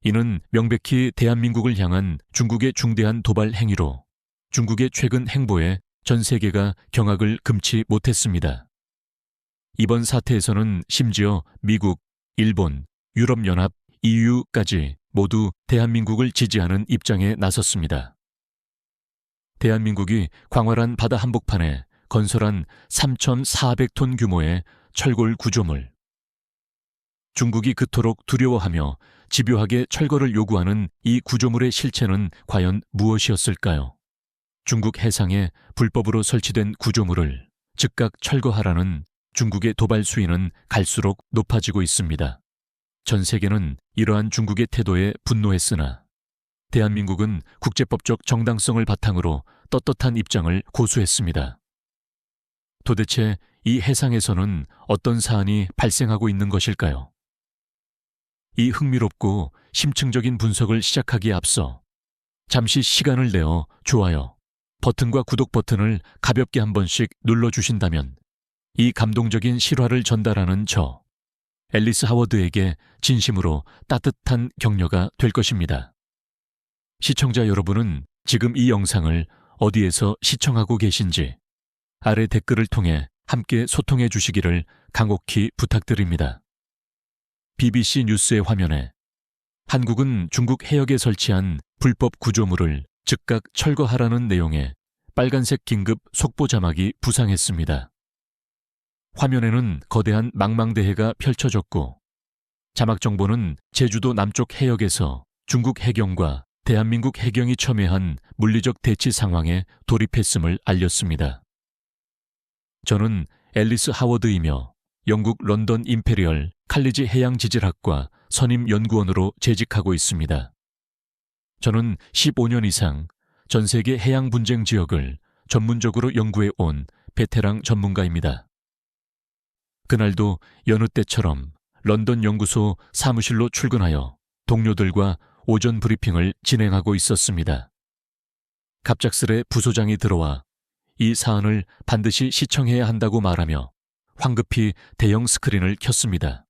이는 명백히 대한민국을 향한 중국의 중대한 도발 행위로 중국의 최근 행보에 전 세계가 경악을 금치 못했습니다. 이번 사태에서는 심지어 미국, 일본, 유럽연합, EU까지 모두 대한민국을 지지하는 입장에 나섰습니다. 대한민국이 광활한 바다 한복판에 건설한 3,400톤 규모의 철골 구조물. 중국이 그토록 두려워하며 집요하게 철거를 요구하는 이 구조물의 실체는 과연 무엇이었을까요? 중국 해상에 불법으로 설치된 구조물을 즉각 철거하라는 중국의 도발 수위는 갈수록 높아지고 있습니다. 전 세계는 이러한 중국의 태도에 분노했으나 대한민국은 국제법적 정당성을 바탕으로 떳떳한 입장을 고수했습니다. 도대체 이 해상에서는 어떤 사안이 발생하고 있는 것일까요? 이 흥미롭고 심층적인 분석을 시작하기에 앞서 잠시 시간을 내어 좋아요 버튼과 구독 버튼을 가볍게 한 번씩 눌러주신다면 이 감동적인 실화를 전달하는 저 앨리스 하워드에게 진심으로 따뜻한 격려가 될 것입니다. 시청자 여러분은 지금 이 영상을 어디에서 시청하고 계신지 아래 댓글을 통해 함께 소통해 주시기를 간곡히 부탁드립니다. BBC 뉴스의 화면에 한국은 중국 해역에 설치한 불법 구조물을 즉각 철거하라는 내용의 빨간색 긴급 속보 자막이 부상했습니다. 화면에는 거대한 망망대해가 펼쳐졌고 자막 정보는 제주도 남쪽 해역에서 중국 해경과 대한민국 해경이 첨예한 물리적 대치 상황에 돌입했음을 알렸습니다. 저는 앨리스 하워드이며 영국 런던 임페리얼 칼리지 해양지질학과 선임연구원으로 재직하고 있습니다. 저는 15년 이상 전 세계 해양 분쟁 지역을 전문적으로 연구해 온 베테랑 전문가입니다. 그날도 여느 때처럼 런던 연구소 사무실로 출근하여 동료들과 오전 브리핑을 진행하고 있었습니다. 갑작스레 부소장이 들어와 이 사안을 반드시 시청해야 한다고 말하며 황급히 대형 스크린을 켰습니다.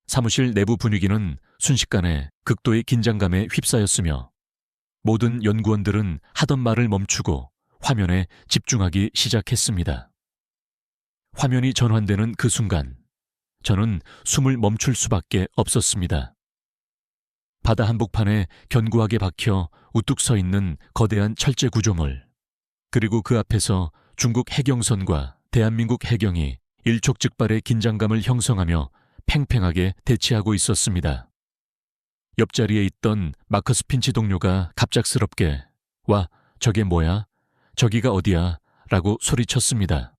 사무실 내부 분위기는 순식간에 극도의 긴장감에 휩싸였으며 모든 연구원들은 하던 말을 멈추고 화면에 집중하기 시작했습니다. 화면이 전환되는 그 순간 저는 숨을 멈출 수밖에 없었습니다. 바다 한복판에 견고하게 박혀 우뚝 서 있는 거대한 철제 구조물, 그리고 그 앞에서 중국 해경선과 대한민국 해경이 일촉즉발의 긴장감을 형성하며 팽팽하게 대치하고 있었습니다. 옆자리에 있던 마커스 핀치 동료가 갑작스럽게 "와, 저게 뭐야? 저기가 어디야?" 라고 소리쳤습니다.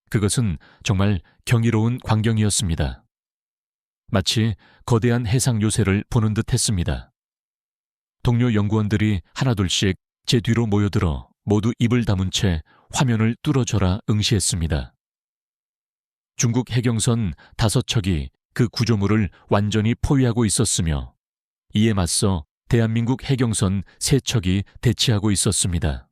그것은 정말 경이로운 광경이었습니다. 마치 거대한 해상 요새를 보는 듯 했습니다. 동료 연구원들이 하나둘씩 제 뒤로 모여들어 모두 입을 다문 채 화면을 뚫어져라 응시했습니다. 중국 해경선 5척이 그 구조물을 완전히 포위하고 있었으며 이에 맞서 대한민국 해경선 3척이 대치하고 있었습니다.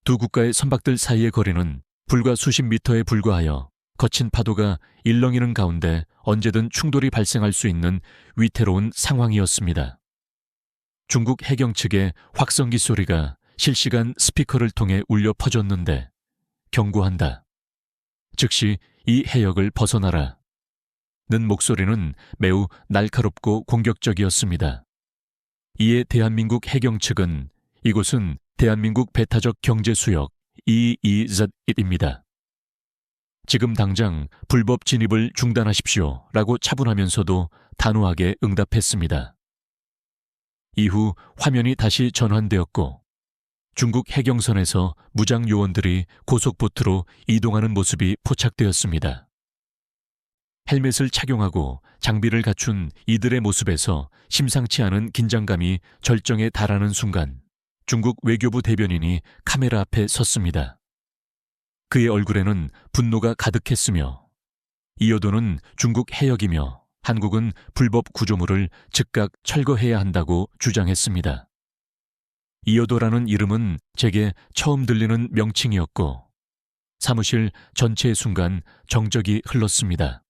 두 국가의 선박들 사이의 거리는 불과 수십 미터에 불과하여 거친 파도가 일렁이는 가운데 언제든 충돌이 발생할 수 있는 위태로운 상황이었습니다. 중국 해경 측의 확성기 소리가 실시간 스피커를 통해 울려 퍼졌는데 경고한다. 즉시 이 해역을 벗어나라. 는 목소리는 매우 날카롭고 공격적이었습니다. 이에 대한민국 해경 측은 이곳은 대한민국 배타적 경제수역 EEZ1입니다. 지금 당장 불법 진입을 중단하십시오 라고 차분하면서도 단호하게 응답했습니다. 이후 화면이 다시 전환되었고 중국 해경선에서 무장 요원들이 고속보트로 이동하는 모습이 포착되었습니다. 헬멧을 착용하고 장비를 갖춘 이들의 모습에서 심상치 않은 긴장감이 절정에 달하는 순간 중국 외교부 대변인이 카메라 앞에 섰습니다. 그의 얼굴에는 분노가 가득했으며 이어도는 중국 해역이며 한국은 불법 구조물을 즉각 철거해야 한다고 주장했습니다. 이어도라는 이름은 제게 처음 들리는 명칭이었고 사무실 전체의 순간 정적이 흘렀습니다.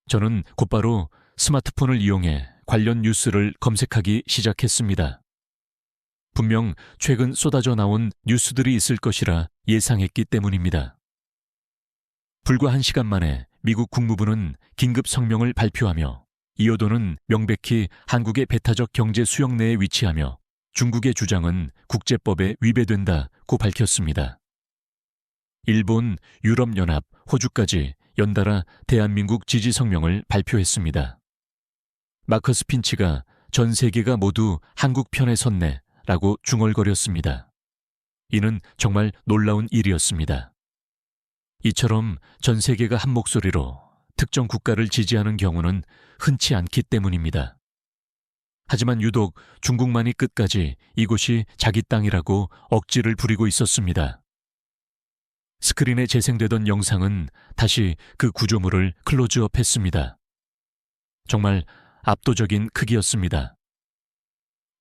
저는 곧바로 스마트폰을 이용해 관련 뉴스를 검색하기 시작했습니다. 분명 최근 쏟아져 나온 뉴스들이 있을 것이라 예상했기 때문입니다. 불과 1시간 만에 미국 국무부는 긴급 성명을 발표하며 이호도는 명백히 한국의 배타적 경제 수역 내에 위치하며 중국의 주장은 국제법에 위배된다고 밝혔습니다. 일본, 유럽연합, 호주까지 연달아 대한민국 지지 성명을 발표했습니다. 마커스 핀치가 전 세계가 모두 한국 편에 섰네 라고 중얼거렸습니다. 이는 정말 놀라운 일이었습니다. 이처럼 전 세계가 한 목소리로 특정 국가를 지지하는 경우는 흔치 않기 때문입니다. 하지만 유독 중국만이 끝까지 이곳이 자기 땅이라고 억지를 부리고 있었습니다. 스크린에 재생되던 영상은 다시 그 구조물을 클로즈업했습니다. 정말 압도적인 크기였습니다.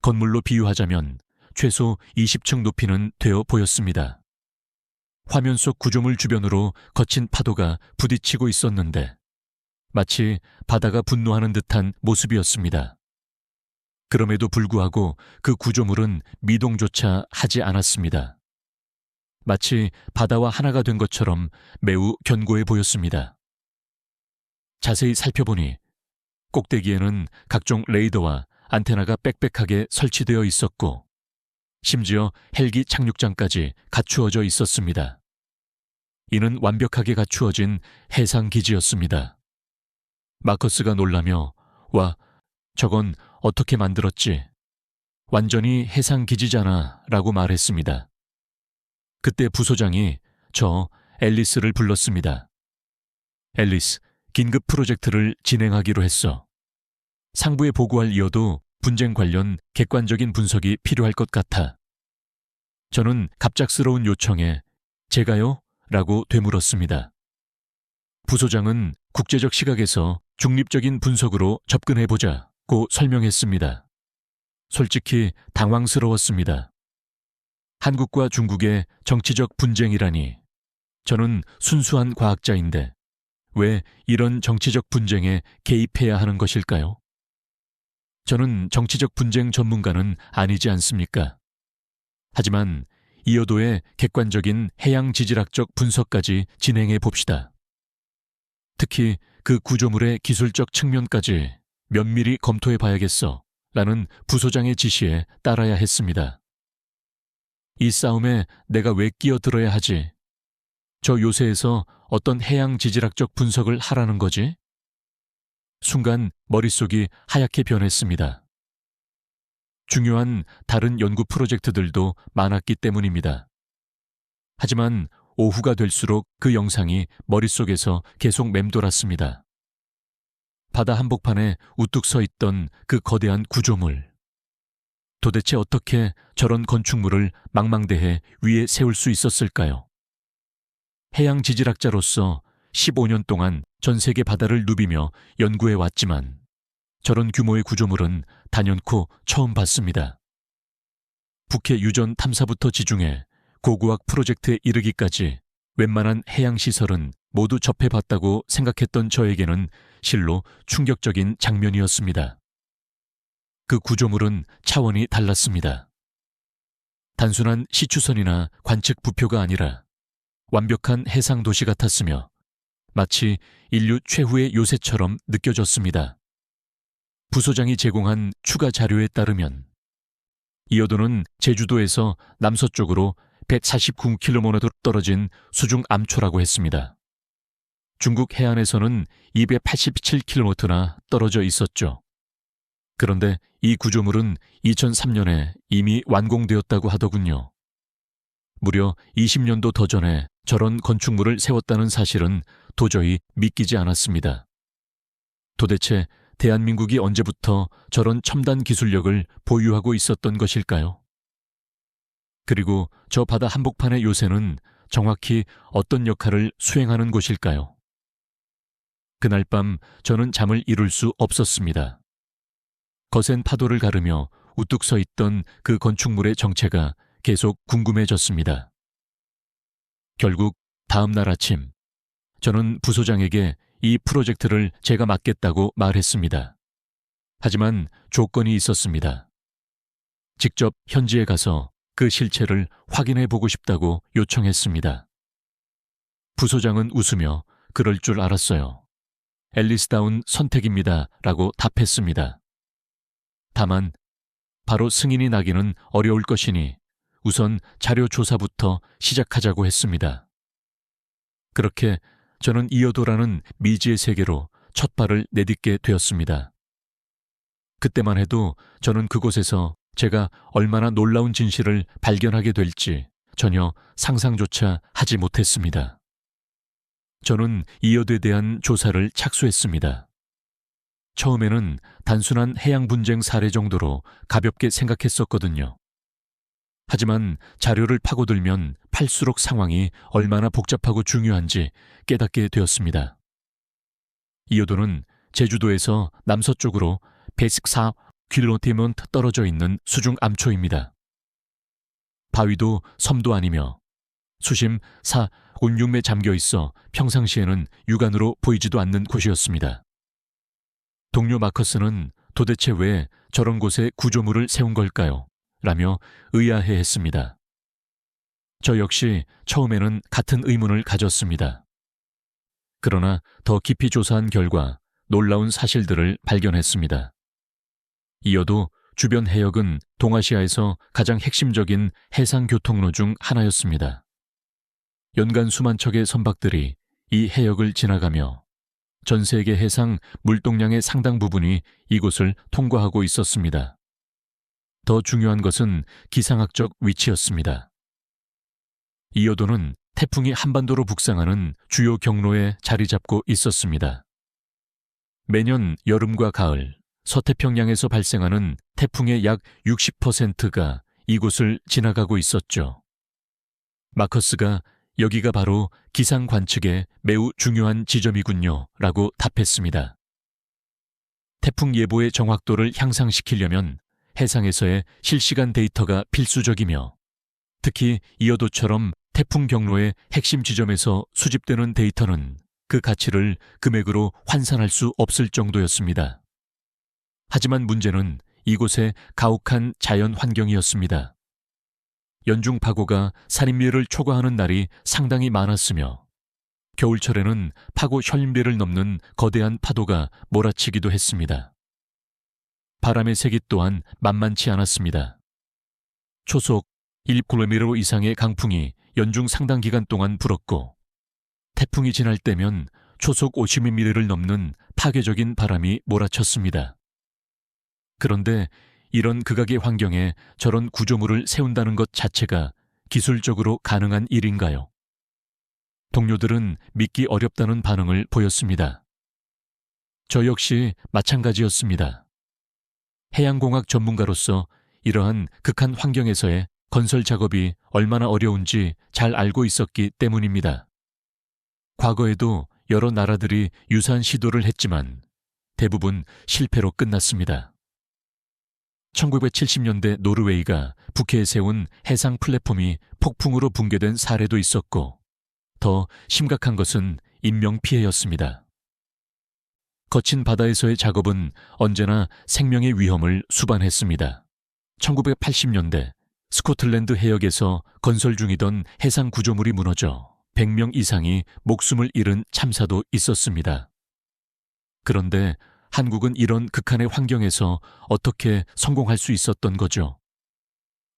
건물로 비유하자면 최소 20층 높이는 되어 보였습니다. 화면 속 구조물 주변으로 거친 파도가 부딪히고 있었는데 마치 바다가 분노하는 듯한 모습이었습니다. 그럼에도 불구하고 그 구조물은 미동조차 하지 않았습니다. 마치 바다와 하나가 된 것처럼 매우 견고해 보였습니다. 자세히 살펴보니 꼭대기에는 각종 레이더와 안테나가 빽빽하게 설치되어 있었고 심지어 헬기 착륙장까지 갖추어져 있었습니다. 이는 완벽하게 갖추어진 해상기지였습니다. 마커스가 놀라며 와, 저건 어떻게 만들었지? 완전히 해상기지잖아 라고 말했습니다. 그때 부소장이 저 앨리스를 불렀습니다. 앨리스, 긴급 프로젝트를 진행하기로 했어. 상부에 보고할 이어도 분쟁 관련 객관적인 분석이 필요할 것 같아. 저는 갑작스러운 요청에 제가요? 라고 되물었습니다. 부소장은 국제적 시각에서 중립적인 분석으로 접근해보자고 설명했습니다. 솔직히 당황스러웠습니다. 한국과 중국의 정치적 분쟁이라니. 저는 순수한 과학자인데 왜 이런 정치적 분쟁에 개입해야 하는 것일까요? 저는 정치적 분쟁 전문가는 아니지 않습니까? 하지만 이호도의 객관적인 해양 지질학적 분석까지 진행해 봅시다. 특히 그 구조물의 기술적 측면까지 면밀히 검토해 봐야겠어 라는 부소장의 지시에 따라야 했습니다. 이 싸움에 내가 왜 끼어들어야 하지? 저 요새에서 어떤 해양 지질학적 분석을 하라는 거지? 순간 머릿속이 하얗게 변했습니다. 중요한 다른 연구 프로젝트들도 많았기 때문입니다. 하지만 오후가 될수록 그 영상이 머릿속에서 계속 맴돌았습니다. 바다 한복판에 우뚝 서 있던 그 거대한 구조물. 도대체 어떻게 저런 건축물을 망망대해 위에 세울 수 있었을까요? 해양 지질학자로서 15년 동안 전 세계 바다를 누비며 연구해 왔지만 저런 규모의 구조물은 단연코 처음 봤습니다. 북해 유전 탐사부터 지중해 고고학 프로젝트에 이르기까지 웬만한 해양시설은 모두 접해봤다고 생각했던 저에게는 실로 충격적인 장면이었습니다. 그 구조물은 차원이 달랐습니다. 단순한 시추선이나 관측 부표가 아니라 완벽한 해상 도시 같았으며 마치 인류 최후의 요새처럼 느껴졌습니다. 부소장이 제공한 추가 자료에 따르면 이호도는 제주도에서 남서쪽으로 149km 떨어진 수중 암초라고 했습니다. 중국 해안에서는 287km나 떨어져 있었죠. 그런데 이 구조물은 2003년에 이미 완공되었다고 하더군요. 무려 20년도 더 전에 저런 건축물을 세웠다는 사실은 도저히 믿기지 않았습니다. 도대체 대한민국이 언제부터 저런 첨단 기술력을 보유하고 있었던 것일까요? 그리고 저 바다 한복판의 요새는 정확히 어떤 역할을 수행하는 곳일까요? 그날 밤 저는 잠을 이룰 수 없었습니다. 거센 파도를 가르며 우뚝 서 있던 그 건축물의 정체가 계속 궁금해졌습니다. 결국 다음 날 아침 저는 부소장에게 이 프로젝트를 제가 맡겠다고 말했습니다. 하지만 조건이 있었습니다. 직접 현지에 가서 그 실체를 확인해 보고 싶다고 요청했습니다. 부소장은 웃으며 그럴 줄 알았어요. 앨리스다운 선택입니다. 라고 답했습니다. 다만 바로 승인이 나기는 어려울 것이니 우선 자료 조사부터 시작하자고 했습니다. 그렇게 저는 이어도라는 미지의 세계로 첫 발을 내딛게 되었습니다. 그때만 해도 저는 그곳에서 제가 얼마나 놀라운 진실을 발견하게 될지 전혀 상상조차 하지 못했습니다. 저는 이어도에 대한 조사를 착수했습니다. 처음에는 단순한 해양 분쟁 사례 정도로 가볍게 생각했었거든요. 하지만 자료를 파고들면 팔수록 상황이 얼마나 복잡하고 중요한지 깨닫게 되었습니다. 이어도는 제주도에서 남서쪽으로 114km 떨어져 있는 수중 암초입니다. 바위도 섬도 아니며 수심 4.16매 잠겨 있어 평상시에는 육안으로 보이지도 않는 곳이었습니다. 동료 마커스는 도대체 왜 저런 곳에 구조물을 세운 걸까요? 라며 의아해했습니다. 저 역시 처음에는 같은 의문을 가졌습니다. 그러나 더 깊이 조사한 결과 놀라운 사실들을 발견했습니다. 이어도 주변 해역은 동아시아에서 가장 핵심적인 해상 교통로 중 하나였습니다. 연간 수만 척의 선박들이 이 해역을 지나가며 전 세계 해상 물동량의 상당 부분이 이곳을 통과하고 있었습니다. 더 중요한 것은 기상학적 위치였습니다. 이어도는 태풍이 한반도로 북상하는 주요 경로에 자리 잡고 있었습니다. 매년 여름과 가을, 서태평양에서 발생하는 태풍의 약 60%가 이곳을 지나가고 있었죠. 마커스가 여기가 바로 기상 관측에 매우 중요한 지점이군요 라고 답했습니다. 태풍 예보의 정확도를 향상시키려면 해상에서의 실시간 데이터가 필수적이며 특히 이어도처럼 태풍 경로의 핵심 지점에서 수집되는 데이터는 그 가치를 금액으로 환산할 수 없을 정도였습니다. 하지만 문제는 이곳의 가혹한 자연 환경이었습니다. 연중 파고가 산인묘를 초과하는 날이 상당히 많았으며 겨울철에는 파고 혈림대를 넘는 거대한 파도가 몰아치기도 했습니다. 바람의 세기 또한 만만치 않았습니다. 초속 1km 이상의 강풍이 연중 상당 기간 동안 불었고 태풍이 지날 때면 초속 50mm를 넘는 파괴적인 바람이 몰아쳤습니다. 그런데 이런 극악의 환경에 저런 구조물을 세운다는 것 자체가 기술적으로 가능한 일인가요? 동료들은 믿기 어렵다는 반응을 보였습니다. 저 역시 마찬가지였습니다. 해양공학 전문가로서 이러한 극한 환경에서의 건설 작업이 얼마나 어려운지 잘 알고 있었기 때문입니다. 과거에도 여러 나라들이 유사한 시도를 했지만 대부분 실패로 끝났습니다. 1970년대 노르웨이가 북해에 세운 해상 플랫폼이 폭풍으로 붕괴된 사례도 있었고 더 심각한 것은 인명피해였습니다. 거친 바다에서의 작업은 언제나 생명의 위험을 수반했습니다. 1980년대 스코틀랜드 해역에서 건설 중이던 해상 구조물이 무너져 100명 이상이 목숨을 잃은 참사도 있었습니다. 그런데 한국은 이런 극한의 환경에서 어떻게 성공할 수 있었던 거죠?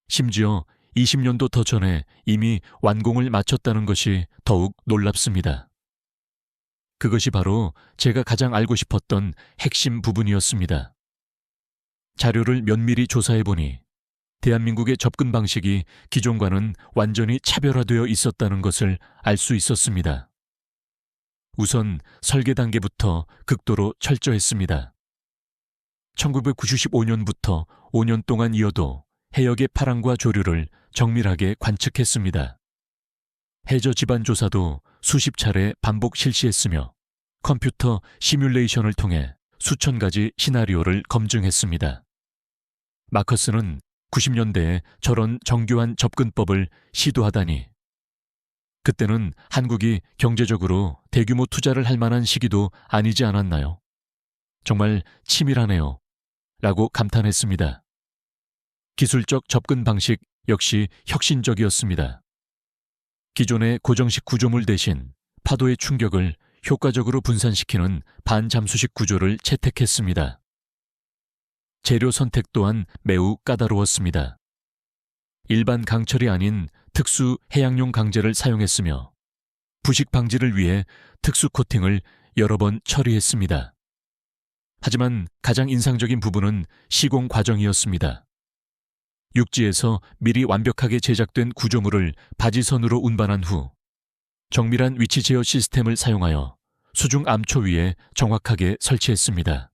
심지어 20년도 더 전에 이미 완공을 마쳤다는 것이 더욱 놀랍습니다. 그것이 바로 제가 가장 알고 싶었던 핵심 부분이었습니다. 자료를 면밀히 조사해보니 대한민국의 접근 방식이 기존과는 완전히 차별화되어 있었다는 것을 알 수 있었습니다. 우선 설계 단계부터 극도로 철저했습니다. 1995년부터 5년 동안 이어도 해역의 파랑과 조류를 정밀하게 관측했습니다. 해저 지반 조사도 수십 차례 반복 실시했으며 컴퓨터 시뮬레이션을 통해 수천 가지 시나리오를 검증했습니다. 마커스는 90년대에 저런 정교한 접근법을 시도하다니 그때는 한국이 경제적으로 대규모 투자를 할 만한 시기도 아니지 않았나요? 정말 치밀하네요. 라고 감탄했습니다. 기술적 접근 방식 역시 혁신적이었습니다. 기존의 고정식 구조물 대신 파도의 충격을 효과적으로 분산시키는 반잠수식 구조를 채택했습니다. 재료 선택 또한 매우 까다로웠습니다. 일반 강철이 아닌 특수 해양용 강재를 사용했으며 부식 방지를 위해 특수 코팅을 여러 번 처리했습니다. 하지만 가장 인상적인 부분은 시공 과정이었습니다. 육지에서 미리 완벽하게 제작된 구조물을 바지선으로 운반한 후 정밀한 위치 제어 시스템을 사용하여 수중 암초 위에 정확하게 설치했습니다.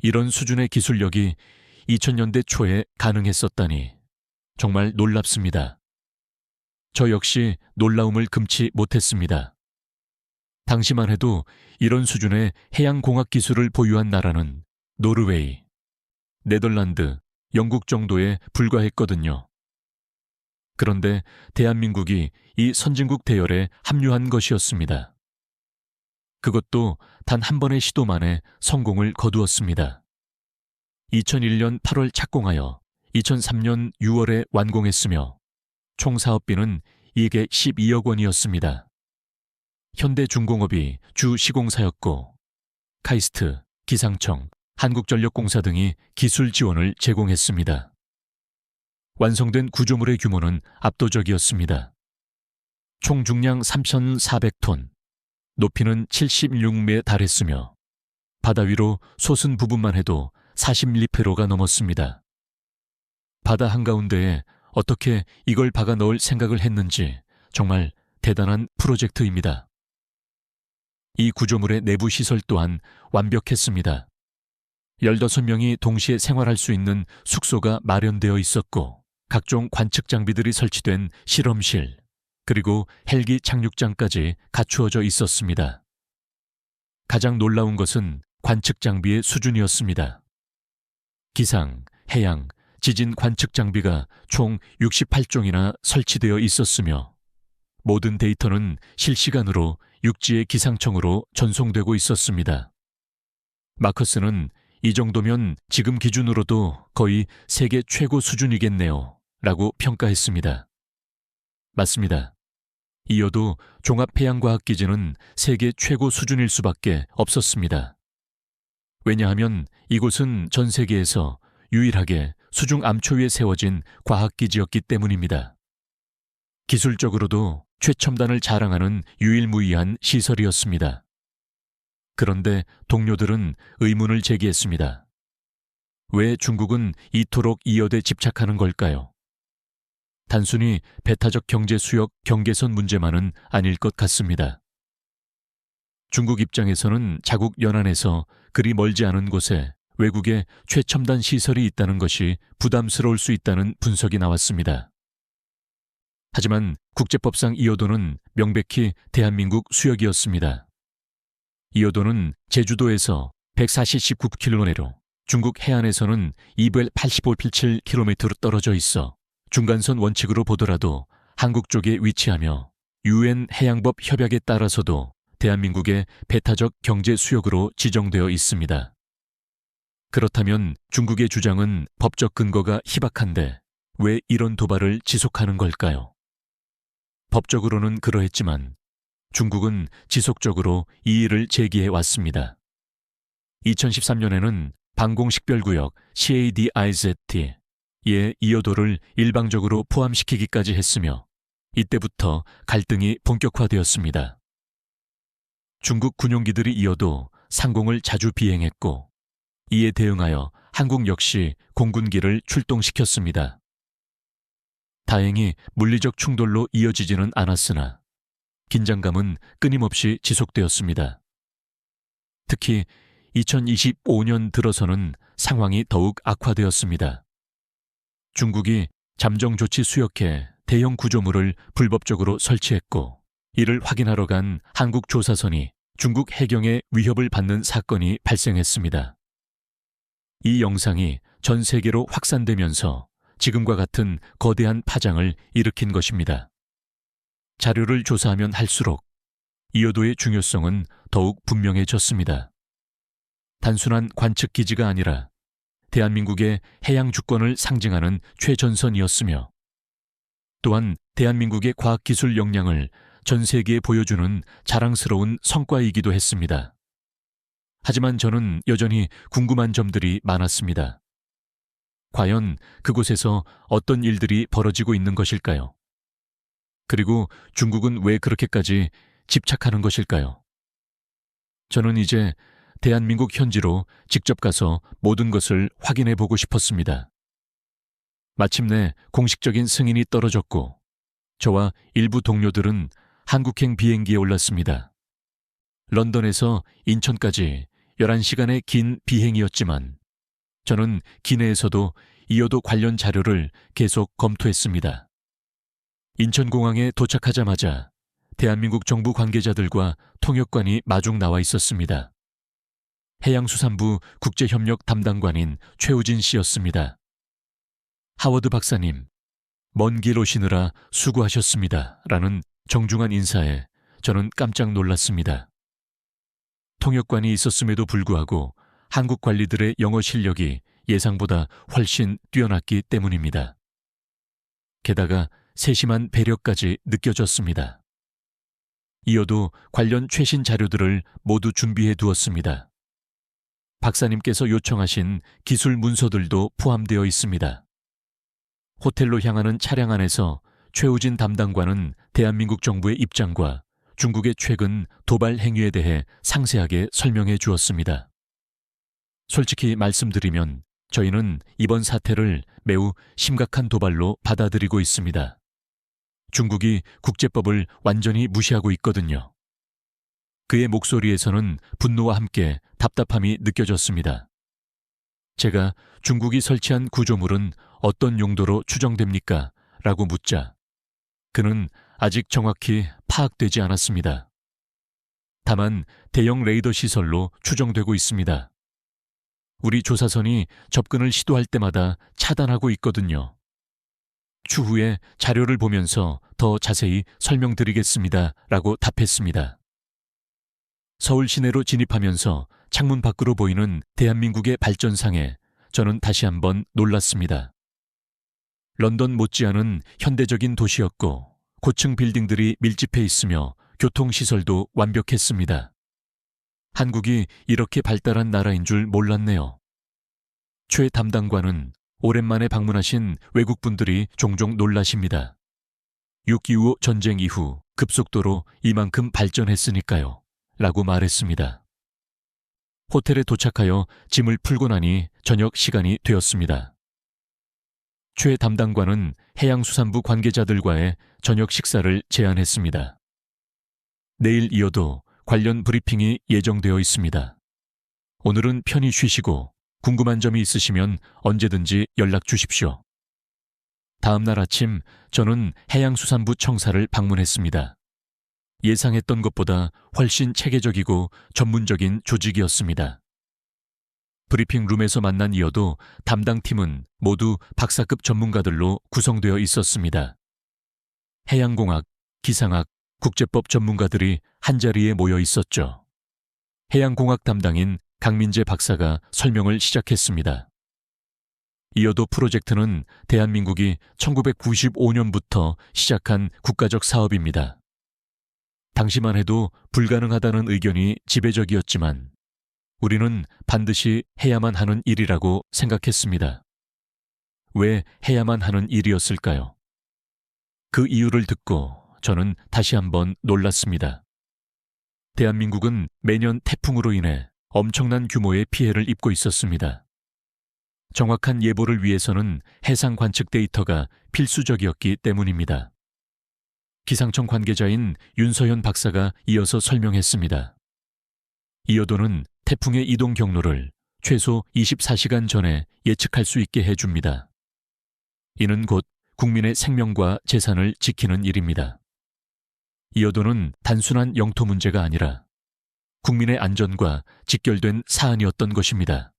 이런 수준의 기술력이 2000년대 초에 가능했었다니 정말 놀랍습니다. 저 역시 놀라움을 금치 못했습니다. 당시만 해도 이런 수준의 해양공학 기술을 보유한 나라는 노르웨이, 네덜란드, 영국 정도에 불과했거든요. 그런데 대한민국이 이 선진국 대열에 합류한 것이었습니다. 그것도 단 한 번의 시도만에 성공을 거두었습니다. 2001년 8월 착공하여 2003년 6월에 완공했으며 총 사업비는 이게 12억 원이었습니다. 현대중공업이 주 시공사였고 카이스트, 기상청, 한국전력공사 등이 기술 지원을 제공했습니다. 완성된 구조물의 규모는 압도적이었습니다. 총 중량 3,400톤, 높이는 76m에 달했으며 바다 위로 솟은 부분만 해도 40리페로가 넘었습니다. 바다 한가운데에 어떻게 이걸 박아 넣을 생각을 했는지 정말 대단한 프로젝트입니다. 이 구조물의 내부 시설 또한 완벽했습니다. 15명이 동시에 생활할 수 있는 숙소가 마련되어 있었고 각종 관측 장비들이 설치된 실험실, 그리고 헬기 착륙장까지 갖추어져 있었습니다. 가장 놀라운 것은 관측 장비의 수준이었습니다. 기상, 해양, 지진 관측 장비가 총 68종이나 설치되어 있었으며 모든 데이터는 실시간으로 육지의 기상청으로 전송되고 있었습니다. 마커스는 이 정도면 지금 기준으로도 거의 세계 최고 수준이겠네요 라고 평가했습니다. 맞습니다. 이어도 종합해양과학기지는 세계 최고 수준일 수밖에 없었습니다. 왜냐하면 이곳은 전 세계에서 유일하게 수중 암초 위에 세워진 과학기지였기 때문입니다. 기술적으로도 최첨단을 자랑하는 유일무이한 시설이었습니다. 그런데 동료들은 의문을 제기했습니다. 왜 중국은 이토록 이 여대에 집착하는 걸까요? 단순히 배타적 경제 수역 경계선 문제만은 아닐 것 같습니다. 중국 입장에서는 자국 연안에서 그리 멀지 않은 곳에 외국의 최첨단 시설이 있다는 것이 부담스러울 수 있다는 분석이 나왔습니다. 하지만 국제법상 이어도는 명백히 대한민국 수역이었습니다. 이어도는 제주도에서 149km 내로 중국 해안에서는 285.7km로 떨어져 있어 중간선 원칙으로 보더라도 한국 쪽에 위치하며 UN 해양법 협약에 따라서도 대한민국의 배타적 경제 수역으로 지정되어 있습니다. 그렇다면 중국의 주장은 법적 근거가 희박한데 왜 이런 도발을 지속하는 걸까요? 법적으로는 그러했지만 중국은 지속적으로 이의를 제기해 왔습니다. 2013년에는 방공식별구역 CADIZ에 이어도를 일방적으로 포함시키기까지 했으며 이때부터 갈등이 본격화되었습니다. 중국 군용기들이 이어도 상공을 자주 비행했고 이에 대응하여 한국 역시 공군기를 출동시켰습니다. 다행히 물리적 충돌로 이어지지는 않았으나 긴장감은 끊임없이 지속되었습니다. 특히 2025년 들어서는 상황이 더욱 악화되었습니다. 중국이 잠정조치 수역해 대형 구조물을 불법적으로 설치했고 이를 확인하러 간 한국 조사선이 중국 해경의 위협을 받는 사건이 발생했습니다. 이 영상이 전 세계로 확산되면서 지금과 같은 거대한 파장을 일으킨 것입니다. 자료를 조사하면 할수록 이어도의 중요성은 더욱 분명해졌습니다. 단순한 관측 기지가 아니라 대한민국의 해양 주권을 상징하는 최전선이었으며 또한 대한민국의 과학기술 역량을 전 세계에 보여주는 자랑스러운 성과이기도 했습니다. 하지만 저는 여전히 궁금한 점들이 많았습니다. 과연 그곳에서 어떤 일들이 벌어지고 있는 것일까요? 그리고 중국은 왜 그렇게까지 집착하는 것일까요? 저는 이제 대한민국 현지로 직접 가서 모든 것을 확인해 보고 싶었습니다. 마침내 공식적인 승인이 떨어졌고 저와 일부 동료들은 한국행 비행기에 올랐습니다. 런던에서 인천까지 11시간의 긴 비행이었지만 저는 기내에서도 이어도 관련 자료를 계속 검토했습니다. 인천공항에 도착하자마자 대한민국 정부 관계자들과 통역관이 마중 나와 있었습니다. 해양수산부 국제협력 담당관인 최우진 씨였습니다. 하워드 박사님, 먼 길 오시느라 수고하셨습니다. 라는 정중한 인사에 저는 깜짝 놀랐습니다. 통역관이 있었음에도 불구하고 한국 관리들의 영어 실력이 예상보다 훨씬 뛰어났기 때문입니다. 게다가 세심한 배려까지 느껴졌습니다. 이어도 관련 최신 자료들을 모두 준비해 두었습니다. 박사님께서 요청하신 기술 문서들도 포함되어 있습니다. 호텔로 향하는 차량 안에서 최우진 담당관은 대한민국 정부의 입장과 중국의 최근 도발 행위에 대해 상세하게 설명해 주었습니다. 솔직히 말씀드리면 저희는 이번 사태를 매우 심각한 도발로 받아들이고 있습니다. 중국이 국제법을 완전히 무시하고 있거든요. 그의 목소리에서는 분노와 함께 답답함이 느껴졌습니다. 제가 중국이 설치한 구조물은 어떤 용도로 추정됩니까? 라고 묻자 그는 아직 정확히 파악되지 않았습니다. 다만 대형 레이더 시설로 추정되고 있습니다. 우리 조사선이 접근을 시도할 때마다 차단하고 있거든요. 추후에 자료를 보면서 더 자세히 설명드리겠습니다. 라고 답했습니다. 서울 시내로 진입하면서 창문 밖으로 보이는 대한민국의 발전상에 저는 다시 한번 놀랐습니다. 런던 못지않은 현대적인 도시였고 고층 빌딩들이 밀집해 있으며 교통시설도 완벽했습니다. 한국이 이렇게 발달한 나라인 줄 몰랐네요. 최 담당관은 오랜만에 방문하신 외국분들이 종종 놀라십니다. 6.25 전쟁 이후 급속도로 이만큼 발전했으니까요. 라고 말했습니다. 호텔에 도착하여 짐을 풀고 나니 저녁 시간이 되었습니다. 최 담당관은 해양수산부 관계자들과의 저녁 식사를 제안했습니다. 내일 이어도 관련 브리핑이 예정되어 있습니다. 오늘은 편히 쉬시고 궁금한 점이 있으시면 언제든지 연락 주십시오. 다음 날 아침 저는 해양수산부 청사를 방문했습니다. 예상했던 것보다 훨씬 체계적이고 전문적인 조직이었습니다. 브리핑룸에서 만난 이어도 담당팀은 모두 박사급 전문가들로 구성되어 있었습니다. 해양공학, 기상학, 국제법 전문가들이 한자리에 모여 있었죠. 해양공학 담당인 강민재 박사가 설명을 시작했습니다. 이어도 프로젝트는 대한민국이 1995년부터 시작한 국가적 사업입니다. 당시만 해도 불가능하다는 의견이 지배적이었지만 우리는 반드시 해야만 하는 일이라고 생각했습니다. 왜 해야만 하는 일이었을까요? 그 이유를 듣고 저는 다시 한번 놀랐습니다. 대한민국은 매년 태풍으로 인해 엄청난 규모의 피해를 입고 있었습니다. 정확한 예보를 위해서는 해상 관측 데이터가 필수적이었기 때문입니다. 기상청 관계자인 윤서현 박사가 이어서 설명했습니다. 이어도는 태풍의 이동 경로를 최소 24시간 전에 예측할 수 있게 해줍니다. 이는 곧 국민의 생명과 재산을 지키는 일입니다. 이어도는 단순한 영토 문제가 아니라 국민의 안전과 직결된 사안이었던 것입니다.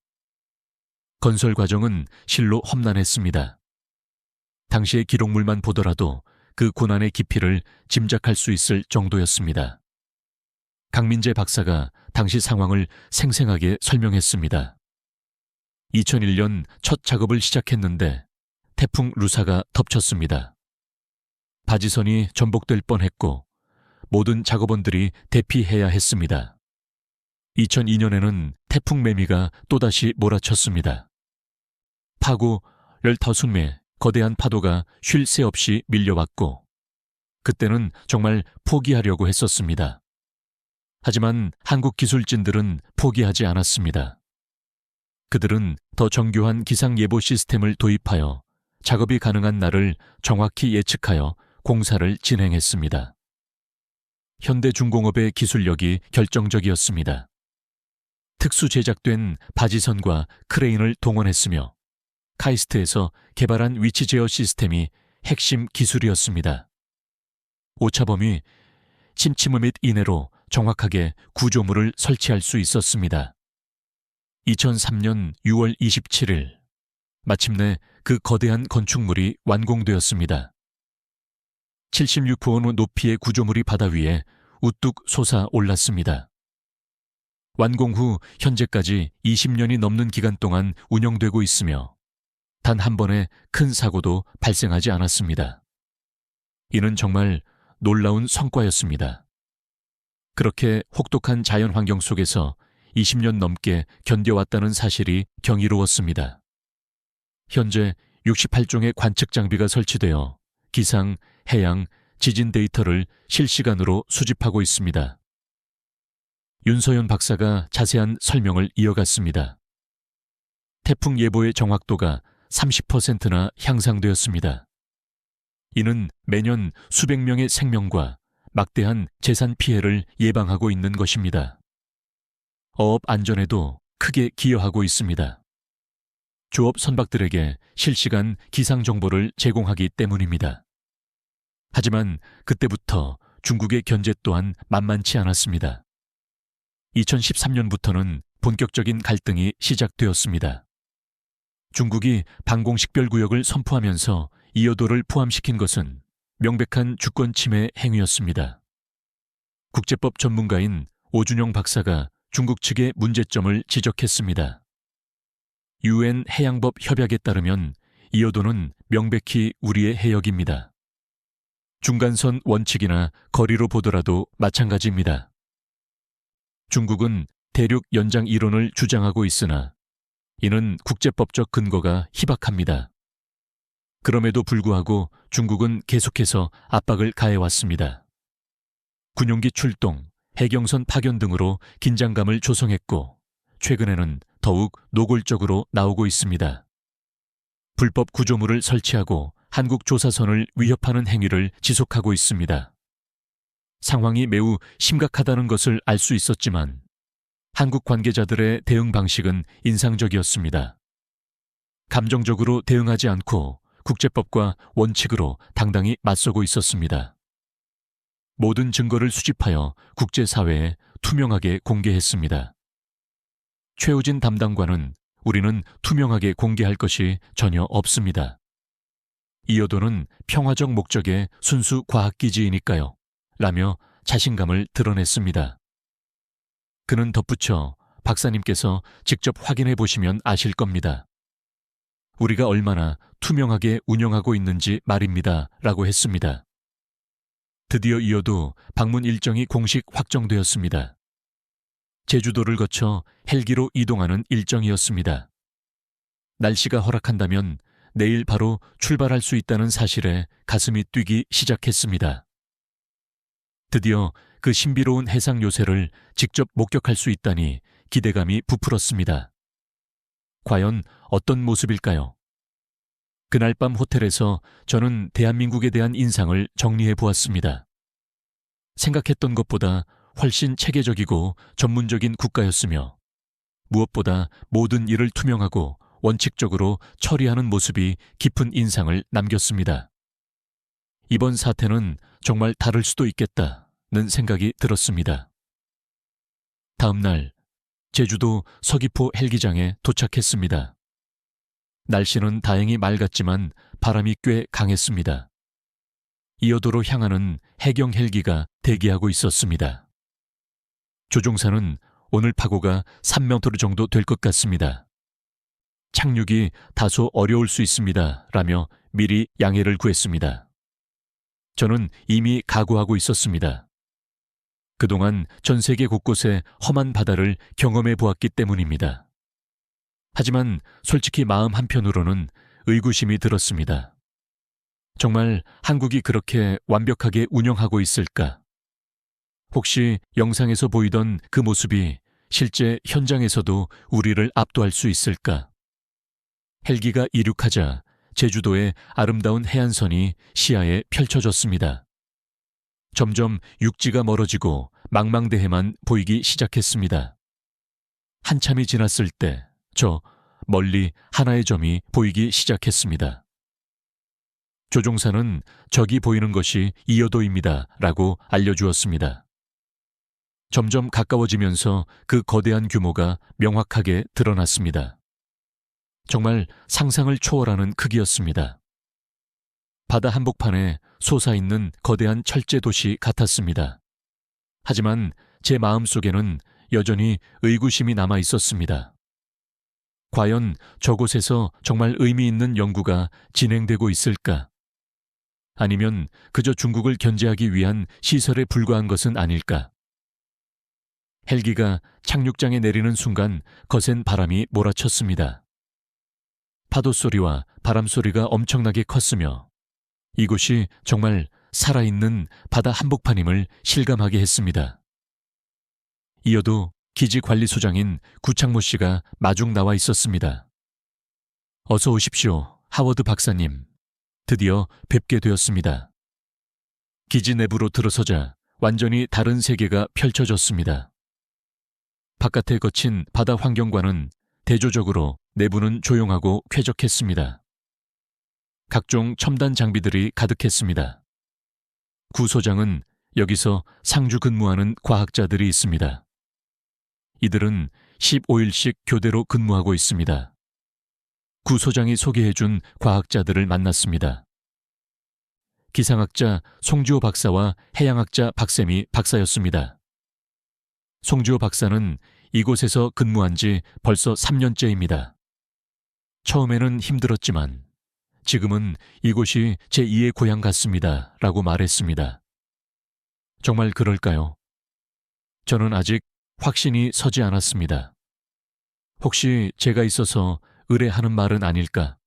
건설 과정은 실로 험난했습니다. 당시의 기록물만 보더라도 그 고난의 깊이를 짐작할 수 있을 정도였습니다. 강민재 박사가 당시 상황을 생생하게 설명했습니다. 2001년 첫 작업을 시작했는데 태풍 루사가 덮쳤습니다. 바지선이 전복될 뻔했고 모든 작업원들이 대피해야 했습니다. 2002년에는 태풍 매미가 또다시 몰아쳤습니다. 파고 15매 거대한 파도가 쉴 새 없이 밀려왔고 그때는 정말 포기하려고 했었습니다. 하지만 한국 기술진들은 포기하지 않았습니다. 그들은 더 정교한 기상예보 시스템을 도입하여 작업이 가능한 날을 정확히 예측하여 공사를 진행했습니다. 현대중공업의 기술력이 결정적이었습니다. 특수 제작된 바지선과 크레인을 동원했으며 카이스트에서 개발한 위치 제어 시스템이 핵심 기술이었습니다. 오차범위 10mm 이내로 정확하게 구조물을 설치할 수 있었습니다. 2003년 6월 27일 마침내 그 거대한 건축물이 완공되었습니다. 76호 높이의 구조물이 바다 위에 우뚝 솟아 올랐습니다. 완공 후 현재까지 20년이 넘는 기간 동안 운영되고 있으며 단 한 번의 큰 사고도 발생하지 않았습니다. 이는 정말 놀라운 성과였습니다. 그렇게 혹독한 자연 환경 속에서 20년 넘게 견뎌왔다는 사실이 경이로웠습니다. 현재 68종의 관측 장비가 설치되어 기상, 해양, 지진 데이터를 실시간으로 수집하고 있습니다. 윤서연 박사가 자세한 설명을 이어갔습니다. 태풍 예보의 정확도가 30%나 향상되었습니다. 이는 매년 수백 명의 생명과 막대한 재산 피해를 예방하고 있는 것입니다. 어업 안전에도 크게 기여하고 있습니다. 조업 선박들에게 실시간 기상 정보를 제공하기 때문입니다. 하지만 그때부터 중국의 견제 또한 만만치 않았습니다. 2013년부터는 본격적인 갈등이 시작되었습니다. 중국이 방공식별구역을 선포하면서 이어도를 포함시킨 것은 명백한 주권 침해 행위였습니다. 국제법 전문가인 오준영 박사가 중국 측의 문제점을 지적했습니다. UN 해양법 협약에 따르면 이어도는 명백히 우리의 해역입니다. 중간선 원칙이나 거리로 보더라도 마찬가지입니다. 중국은 대륙 연장 이론을 주장하고 있으나 이는 국제법적 근거가 희박합니다. 그럼에도 불구하고 중국은 계속해서 압박을 가해왔습니다. 군용기 출동, 해경선 파견 등으로 긴장감을 조성했고 최근에는 더욱 노골적으로 나오고 있습니다. 불법 구조물을 설치하고 한국 조사선을 위협하는 행위를 지속하고 있습니다. 상황이 매우 심각하다는 것을 알 수 있었지만 한국 관계자들의 대응 방식은 인상적이었습니다. 감정적으로 대응하지 않고 국제법과 원칙으로 당당히 맞서고 있었습니다. 모든 증거를 수집하여 국제사회에 투명하게 공개했습니다. 최우진 담당관은 우리는 투명하게 공개할 것이 전혀 없습니다. 이어도는 평화적 목적의 순수 과학기지이니까요. 라며 자신감을 드러냈습니다. 그는 덧붙여 박사님께서 직접 확인해 보시면 아실 겁니다. 우리가 얼마나 투명하게 운영하고 있는지 말입니다. 라고 했습니다. 드디어 이어도 방문 일정이 공식 확정되었습니다. 제주도를 거쳐 헬기로 이동하는 일정이었습니다. 날씨가 허락한다면 내일 바로 출발할 수 있다는 사실에 가슴이 뛰기 시작했습니다. 드디어 그 신비로운 해상 요새를 직접 목격할 수 있다니 기대감이 부풀었습니다. 과연 어떤 모습일까요? 그날 밤 호텔에서 저는 대한민국에 대한 인상을 정리해 보았습니다. 생각했던 것보다 훨씬 체계적이고 전문적인 국가였으며 무엇보다 모든 일을 투명하고 원칙적으로 처리하는 모습이 깊은 인상을 남겼습니다. 이번 사태는 정말 다를 수도 있겠다는 생각이 들었습니다. 다음 날 제주도 서귀포 헬기장에 도착했습니다. 날씨는 다행히 맑았지만 바람이 꽤 강했습니다. 이어도로 향하는 해경 헬기가 대기하고 있었습니다. 조종사는 오늘 파고가 3m 정도 될 것 같습니다. 착륙이 다소 어려울 수 있습니다. 라며 미리 양해를 구했습니다. 저는 이미 각오하고 있었습니다. 그동안 전 세계 곳곳의 험한 바다를 경험해 보았기 때문입니다. 하지만 솔직히 마음 한편으로는 의구심이 들었습니다. 정말 한국이 그렇게 완벽하게 운영하고 있을까? 혹시 영상에서 보이던 그 모습이 실제 현장에서도 우리를 압도할 수 있을까? 헬기가 이륙하자 제주도의 아름다운 해안선이 시야에 펼쳐졌습니다. 점점 육지가 멀어지고 망망대해만 보이기 시작했습니다. 한참이 지났을 때 저 멀리 하나의 점이 보이기 시작했습니다. 조종사는 저기 보이는 것이 이어도입니다. 라고 알려주었습니다. 점점 가까워지면서 그 거대한 규모가 명확하게 드러났습니다. 정말 상상을 초월하는 크기였습니다. 바다 한복판에 솟아있는 거대한 철제 도시 같았습니다. 하지만 제 마음속에는 여전히 의구심이 남아 있었습니다. 과연 저곳에서 정말 의미 있는 연구가 진행되고 있을까? 아니면 그저 중국을 견제하기 위한 시설에 불과한 것은 아닐까? 헬기가 착륙장에 내리는 순간 거센 바람이 몰아쳤습니다. 파도 소리와 바람 소리가 엄청나게 컸으며 이곳이 정말 살아있는 바다 한복판임을 실감하게 했습니다. 이어도 기지관리소장인 구창모 씨가 마중 나와 있었습니다. 어서 오십시오, 하워드 박사님. 드디어 뵙게 되었습니다. 기지 내부로 들어서자 완전히 다른 세계가 펼쳐졌습니다. 바깥에 거친 바다 환경과는 대조적으로 내부는 조용하고 쾌적했습니다. 각종 첨단 장비들이 가득했습니다. 구 소장은 여기서 상주 근무하는 과학자들이 있습니다. 이들은 15일씩 교대로 근무하고 있습니다. 구 소장이 소개해준 과학자들을 만났습니다. 기상학자 송주호 박사와 해양학자 박쌤이 박사였습니다. 송주호 박사는 이곳에서 근무한 지 벌써 3년째입니다. 처음에는 힘들었지만 지금은 이곳이 제2의 고향 같습니다. 라고 말했습니다. 정말 그럴까요? 저는 아직 확신이 서지 않았습니다. 혹시 제가 있어서 의뢰하는 말은 아닐까?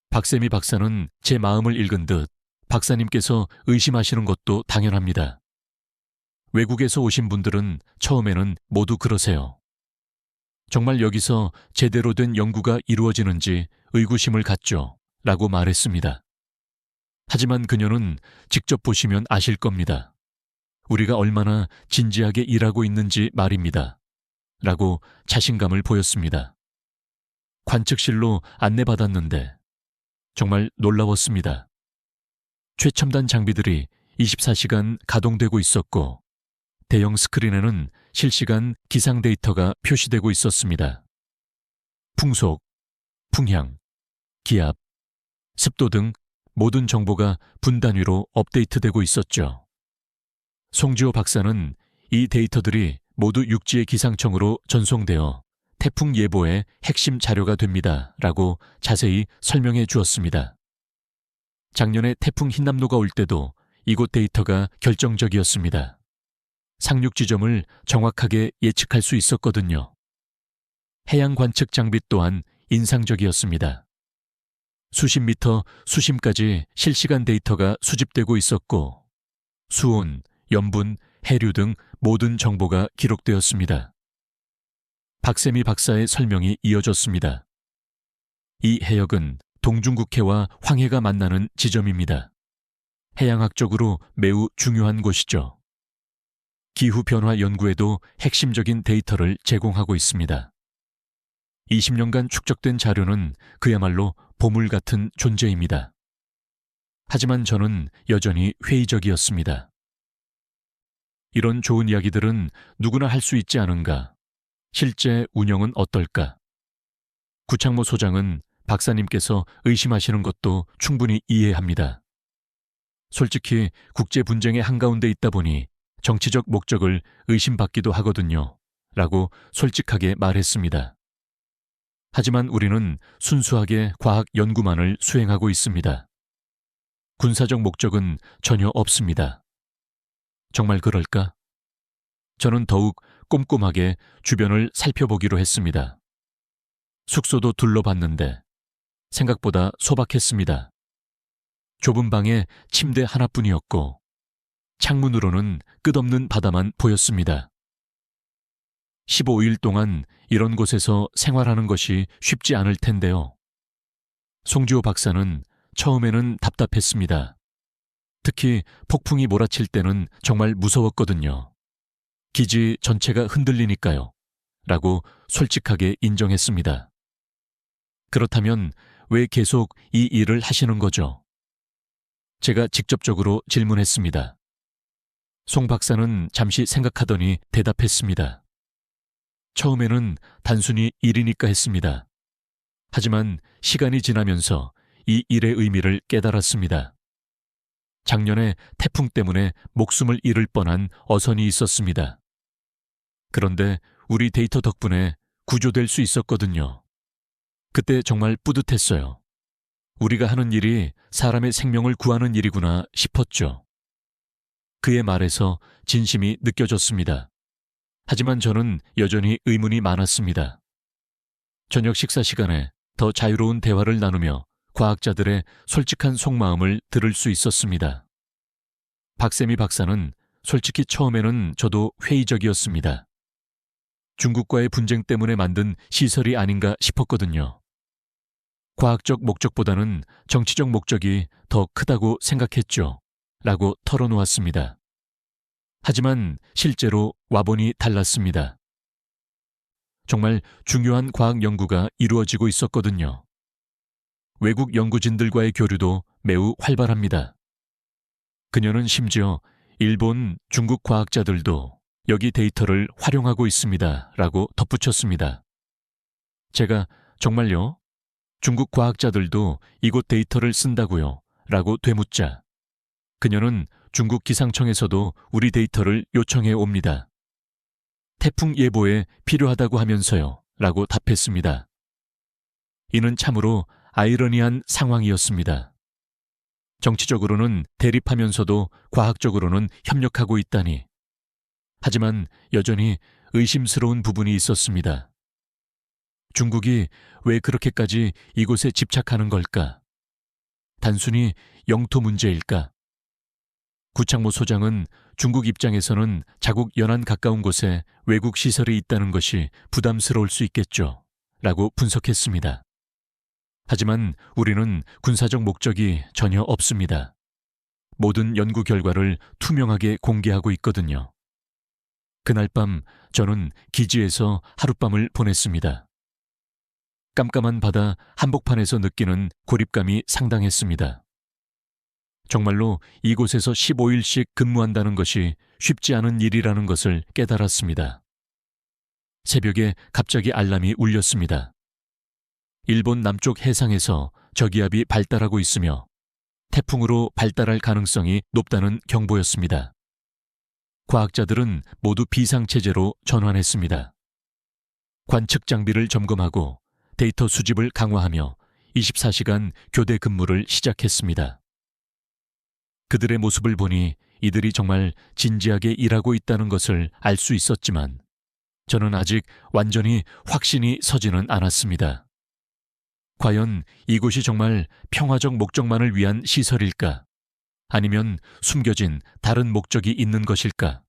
박세미 박사는 제 마음을 읽은 듯 박사님께서 의심하시는 것도 당연합니다. 외국에서 오신 분들은 처음에는 모두 그러세요. 정말 여기서 제대로 된 연구가 이루어지는지 의구심을 갖죠. 라고 말했습니다. 하지만 그녀는 직접 보시면 아실 겁니다. 우리가 얼마나 진지하게 일하고 있는지 말입니다. 라고 자신감을 보였습니다. 관측실로 안내받았는데 정말 놀라웠습니다. 최첨단 장비들이 24시간 가동되고 있었고 대형 스크린에는 실시간 기상 데이터가 표시되고 있었습니다. 풍속, 풍향, 기압, 습도 등 모든 정보가 분 단위로 업데이트되고 있었죠. 송지호 박사는 이 데이터들이 모두 육지의 기상청으로 전송되어 태풍 예보의 핵심 자료가 됩니다. 라고 자세히 설명해 주었습니다. 작년에 태풍 흰남노가 올 때도 이곳 데이터가 결정적이었습니다. 상륙 지점을 정확하게 예측할 수 있었거든요. 해양 관측 장비 또한 인상적이었습니다. 수십 미터 수심까지 실시간 데이터가 수집되고 있었고 수온, 염분, 해류 등 모든 정보가 기록되었습니다. 박세미 박사의 설명이 이어졌습니다. 이 해역은 동중국해와 황해가 만나는 지점입니다. 해양학적으로 매우 중요한 곳이죠. 기후변화 연구에도 핵심적인 데이터를 제공하고 있습니다. 20년간 축적된 자료는 그야말로 보물 같은 존재입니다. 하지만 저는 여전히 회의적이었습니다. 이런 좋은 이야기들은 누구나 할 수 있지 않은가? 실제 운영은 어떨까? 구창모 소장은 박사님께서 의심하시는 것도 충분히 이해합니다. 솔직히 국제 분쟁의 한가운데 있다 보니 정치적 목적을 의심받기도 하거든요. 라고 솔직하게 말했습니다. 하지만 우리는 순수하게 과학 연구만을 수행하고 있습니다. 군사적 목적은 전혀 없습니다. 정말 그럴까? 저는 더욱 꼼꼼하게 주변을 살펴보기로 했습니다. 숙소도 둘러봤는데 생각보다 소박했습니다. 좁은 방에 침대 하나뿐이었고 창문으로는 끝없는 바다만 보였습니다. 15일 동안 이런 곳에서 생활하는 것이 쉽지 않을 텐데요. 송지호 박사는 처음에는 답답했습니다. 특히 폭풍이 몰아칠 때는 정말 무서웠거든요. 기지 전체가 흔들리니까요. 라고 솔직하게 인정했습니다. 그렇다면 왜 계속 이 일을 하시는 거죠? 제가 직접적으로 질문했습니다. 송 박사는 잠시 생각하더니 대답했습니다. 처음에는 단순히 일이니까 했습니다. 하지만 시간이 지나면서 이 일의 의미를 깨달았습니다. 작년에 태풍 때문에 목숨을 잃을 뻔한 어선이 있었습니다. 그런데 우리 데이터 덕분에 구조될 수 있었거든요. 그때 정말 뿌듯했어요. 우리가 하는 일이 사람의 생명을 구하는 일이구나 싶었죠. 그의 말에서 진심이 느껴졌습니다. 하지만 저는 여전히 의문이 많았습니다. 저녁 식사 시간에 더 자유로운 대화를 나누며 과학자들의 솔직한 속마음을 들을 수 있었습니다. 박세미 박사는 솔직히 처음에는 저도 회의적이었습니다. 중국과의 분쟁 때문에 만든 시설이 아닌가 싶었거든요. 과학적 목적보다는 정치적 목적이 더 크다고 생각했죠. 라고 털어놓았습니다. 하지만 실제로 와보니 달랐습니다. 정말 중요한 과학 연구가 이루어지고 있었거든요. 외국 연구진들과의 교류도 매우 활발합니다. 그녀는 심지어 일본, 중국 과학자들도 여기 데이터를 활용하고 있습니다. 라고 덧붙였습니다. 제가 정말요? 중국 과학자들도 이곳 데이터를 쓴다고요? 라고 되묻자 그녀는 중국 기상청에서도 우리 데이터를 요청해 옵니다. 태풍 예보에 필요하다고 하면서요. 라고 답했습니다. 이는 참으로 아이러니한 상황이었습니다. 정치적으로는 대립하면서도 과학적으로는 협력하고 있다니. 하지만 여전히 의심스러운 부분이 있었습니다. 중국이 왜 그렇게까지 이곳에 집착하는 걸까? 단순히 영토 문제일까? 구창모 소장은 중국 입장에서는 자국 연안 가까운 곳에 외국 시설이 있다는 것이 부담스러울 수 있겠죠. 라고 분석했습니다. 하지만 우리는 군사적 목적이 전혀 없습니다. 모든 연구 결과를 투명하게 공개하고 있거든요. 그날 밤 저는 기지에서 하룻밤을 보냈습니다. 깜깜한 바다 한복판에서 느끼는 고립감이 상당했습니다. 정말로 이곳에서 15일씩 근무한다는 것이 쉽지 않은 일이라는 것을 깨달았습니다. 새벽에 갑자기 알람이 울렸습니다. 일본 남쪽 해상에서 저기압이 발달하고 있으며 태풍으로 발달할 가능성이 높다는 경보였습니다. 과학자들은 모두 비상체제로 전환했습니다. 관측 장비를 점검하고 데이터 수집을 강화하며 24시간 교대 근무를 시작했습니다. 그들의 모습을 보니 이들이 정말 진지하게 일하고 있다는 것을 알 수 있었지만 저는 아직 완전히 확신이 서지는 않았습니다. 과연 이곳이 정말 평화적 목적만을 위한 시설일까? 아니면 숨겨진 다른 목적이 있는 것일까?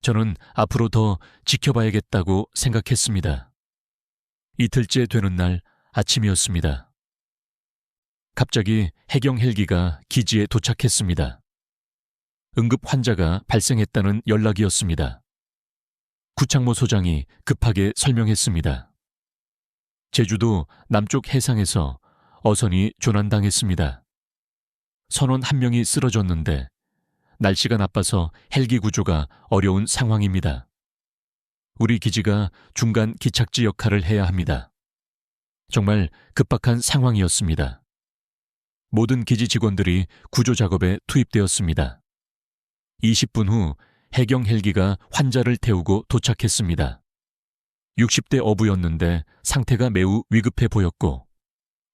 저는 앞으로 더 지켜봐야겠다고 생각했습니다. 이틀째 되는 날 아침이었습니다. 갑자기 해경 헬기가 기지에 도착했습니다. 응급 환자가 발생했다는 연락이었습니다. 구창모 소장이 급하게 설명했습니다. 제주도 남쪽 해상에서 어선이 조난당했습니다. 선원 1명이 쓰러졌는데 날씨가 나빠서 헬기 구조가 어려운 상황입니다. 우리 기지가 중간 기착지 역할을 해야 합니다. 정말 급박한 상황이었습니다. 모든 기지 직원들이 구조 작업에 투입되었습니다. 20분 후 해경 헬기가 환자를 태우고 도착했습니다. 60대 어부였는데 상태가 매우 위급해 보였고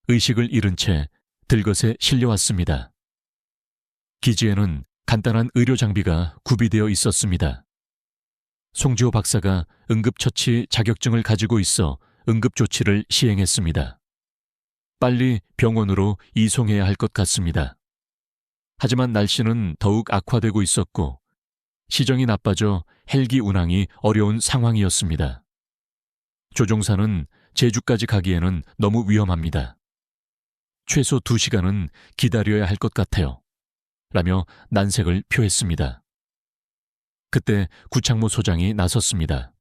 의식을 잃은 채 들것에 실려왔습니다. 기지에는 간단한 의료 장비가 구비되어 있었습니다. 송지호 박사가 응급처치 자격증을 가지고 있어 응급조치를 시행했습니다. 빨리 병원으로 이송해야 할 것 같습니다. 하지만 날씨는 더욱 악화되고 있었고 시정이 나빠져 헬기 운항이 어려운 상황이었습니다. 조종사는 제주까지 가기에는 너무 위험합니다. 최소 2시간은 기다려야 할 것 같아요. 라며 난색을 표했습니다. 그때 구창모 소장이 나섰습니다.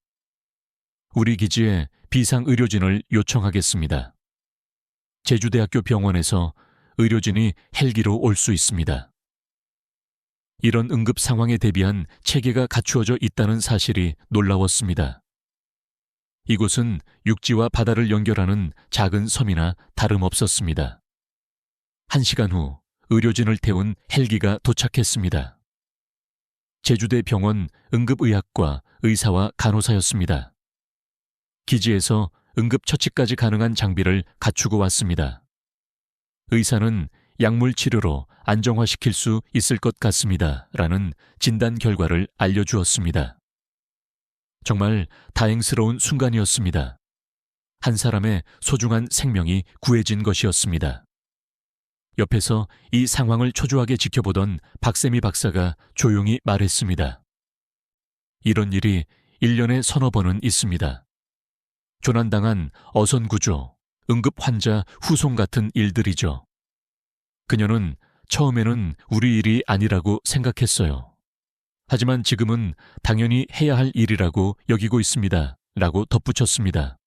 우리 기지에 비상의료진을 요청하겠습니다. 제주대학교 병원에서 의료진이 헬기로 올 수 있습니다. 이런 응급 상황에 대비한 체계가 갖추어져 있다는 사실이 놀라웠습니다. 이곳은 육지와 바다를 연결하는 작은 섬이나 다름없었습니다. 1시간 후 의료진을 태운 헬기가 도착했습니다. 제주대 병원 응급의학과 의사와 간호사였습니다. 기지에서 응급처치까지 가능한 장비를 갖추고 왔습니다. 의사는 약물 치료로 안정화시킬 수 있을 것 같습니다. 라는 진단 결과를 알려주었습니다. 정말 다행스러운 순간이었습니다. 한 사람의 소중한 생명이 구해진 것이었습니다. 옆에서 이 상황을 초조하게 지켜보던 박세미 박사가 조용히 말했습니다. 이런 일이 1년에 서너 번은 있습니다. 조난당한 어선구조, 응급환자 후송 같은 일들이죠. 그녀는 처음에는 우리 일이 아니라고 생각했어요. 하지만 지금은 당연히 해야 할 일이라고 여기고 있습니다. 라고 덧붙였습니다.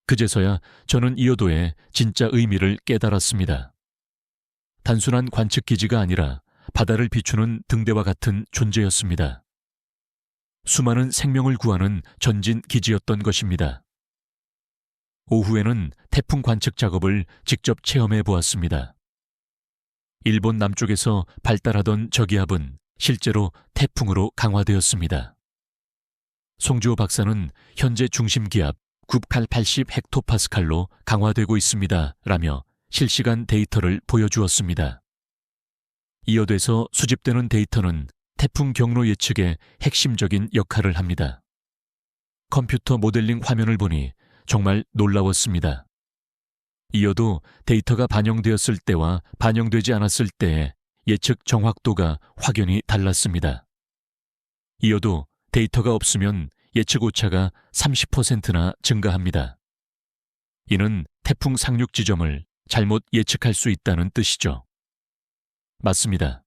그제서야 저는 이어도의 진짜 의미를 깨달았습니다. 단순한 관측기지가 아니라 바다를 비추는 등대와 같은 존재였습니다. 수많은 생명을 구하는 전진 기지였던 것입니다. 오후에는 태풍 관측 작업을 직접 체험해 보았습니다. 일본 남쪽에서 발달하던 저기압은 실제로 태풍으로 강화되었습니다. 송지호 박사는 현재 중심기압 980 헥토파스칼로 강화되고 있습니다. 라며 실시간 데이터를 보여주었습니다. 이어돼서 수집되는 데이터는 태풍 경로 예측에 핵심적인 역할을 합니다. 컴퓨터 모델링 화면을 보니 정말 놀라웠습니다. 이어도 데이터가 반영되었을 때와 반영되지 않았을 때의 예측 정확도가 확연히 달랐습니다. 이어도 데이터가 없으면 예측 오차가 30%나 증가합니다. 이는 태풍 상륙 지점을 잘못 예측할 수 있다는 뜻이죠. 맞습니다.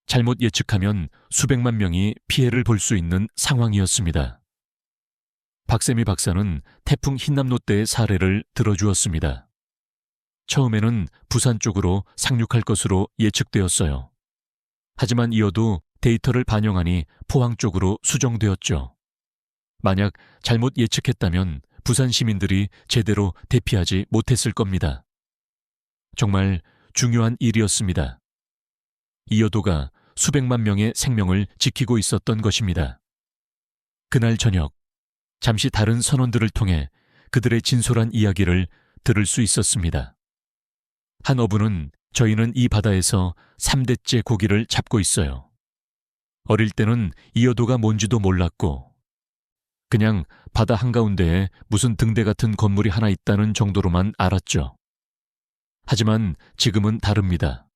잘못 예측하면 수백만 명이 피해를 볼 수 있는 상황이었습니다. 박세미 박사는 태풍 흰남노 때의 사례를 들어주었습니다. 처음에는 부산 쪽으로 상륙할 것으로 예측되었어요. 하지만 이어도 데이터를 반영하니 포항 쪽으로 수정되었죠. 만약 잘못 예측했다면 부산 시민들이 제대로 대피하지 못했을 겁니다. 정말 중요한 일이었습니다. 이어도가 수백만 명의 생명을 지키고 있었던 것입니다. 그날 저녁, 잠시 다른 선원들을 통해 그들의 진솔한 이야기를 들을 수 있었습니다. 한 어부는 저희는 이 바다에서 3대째 고기를 잡고 있어요. 어릴 때는 이어도가 뭔지도 몰랐고 그냥 바다 한가운데에 무슨 등대 같은 건물이 하나 있다는 정도로만 알았죠. 하지만 지금은 다릅니다.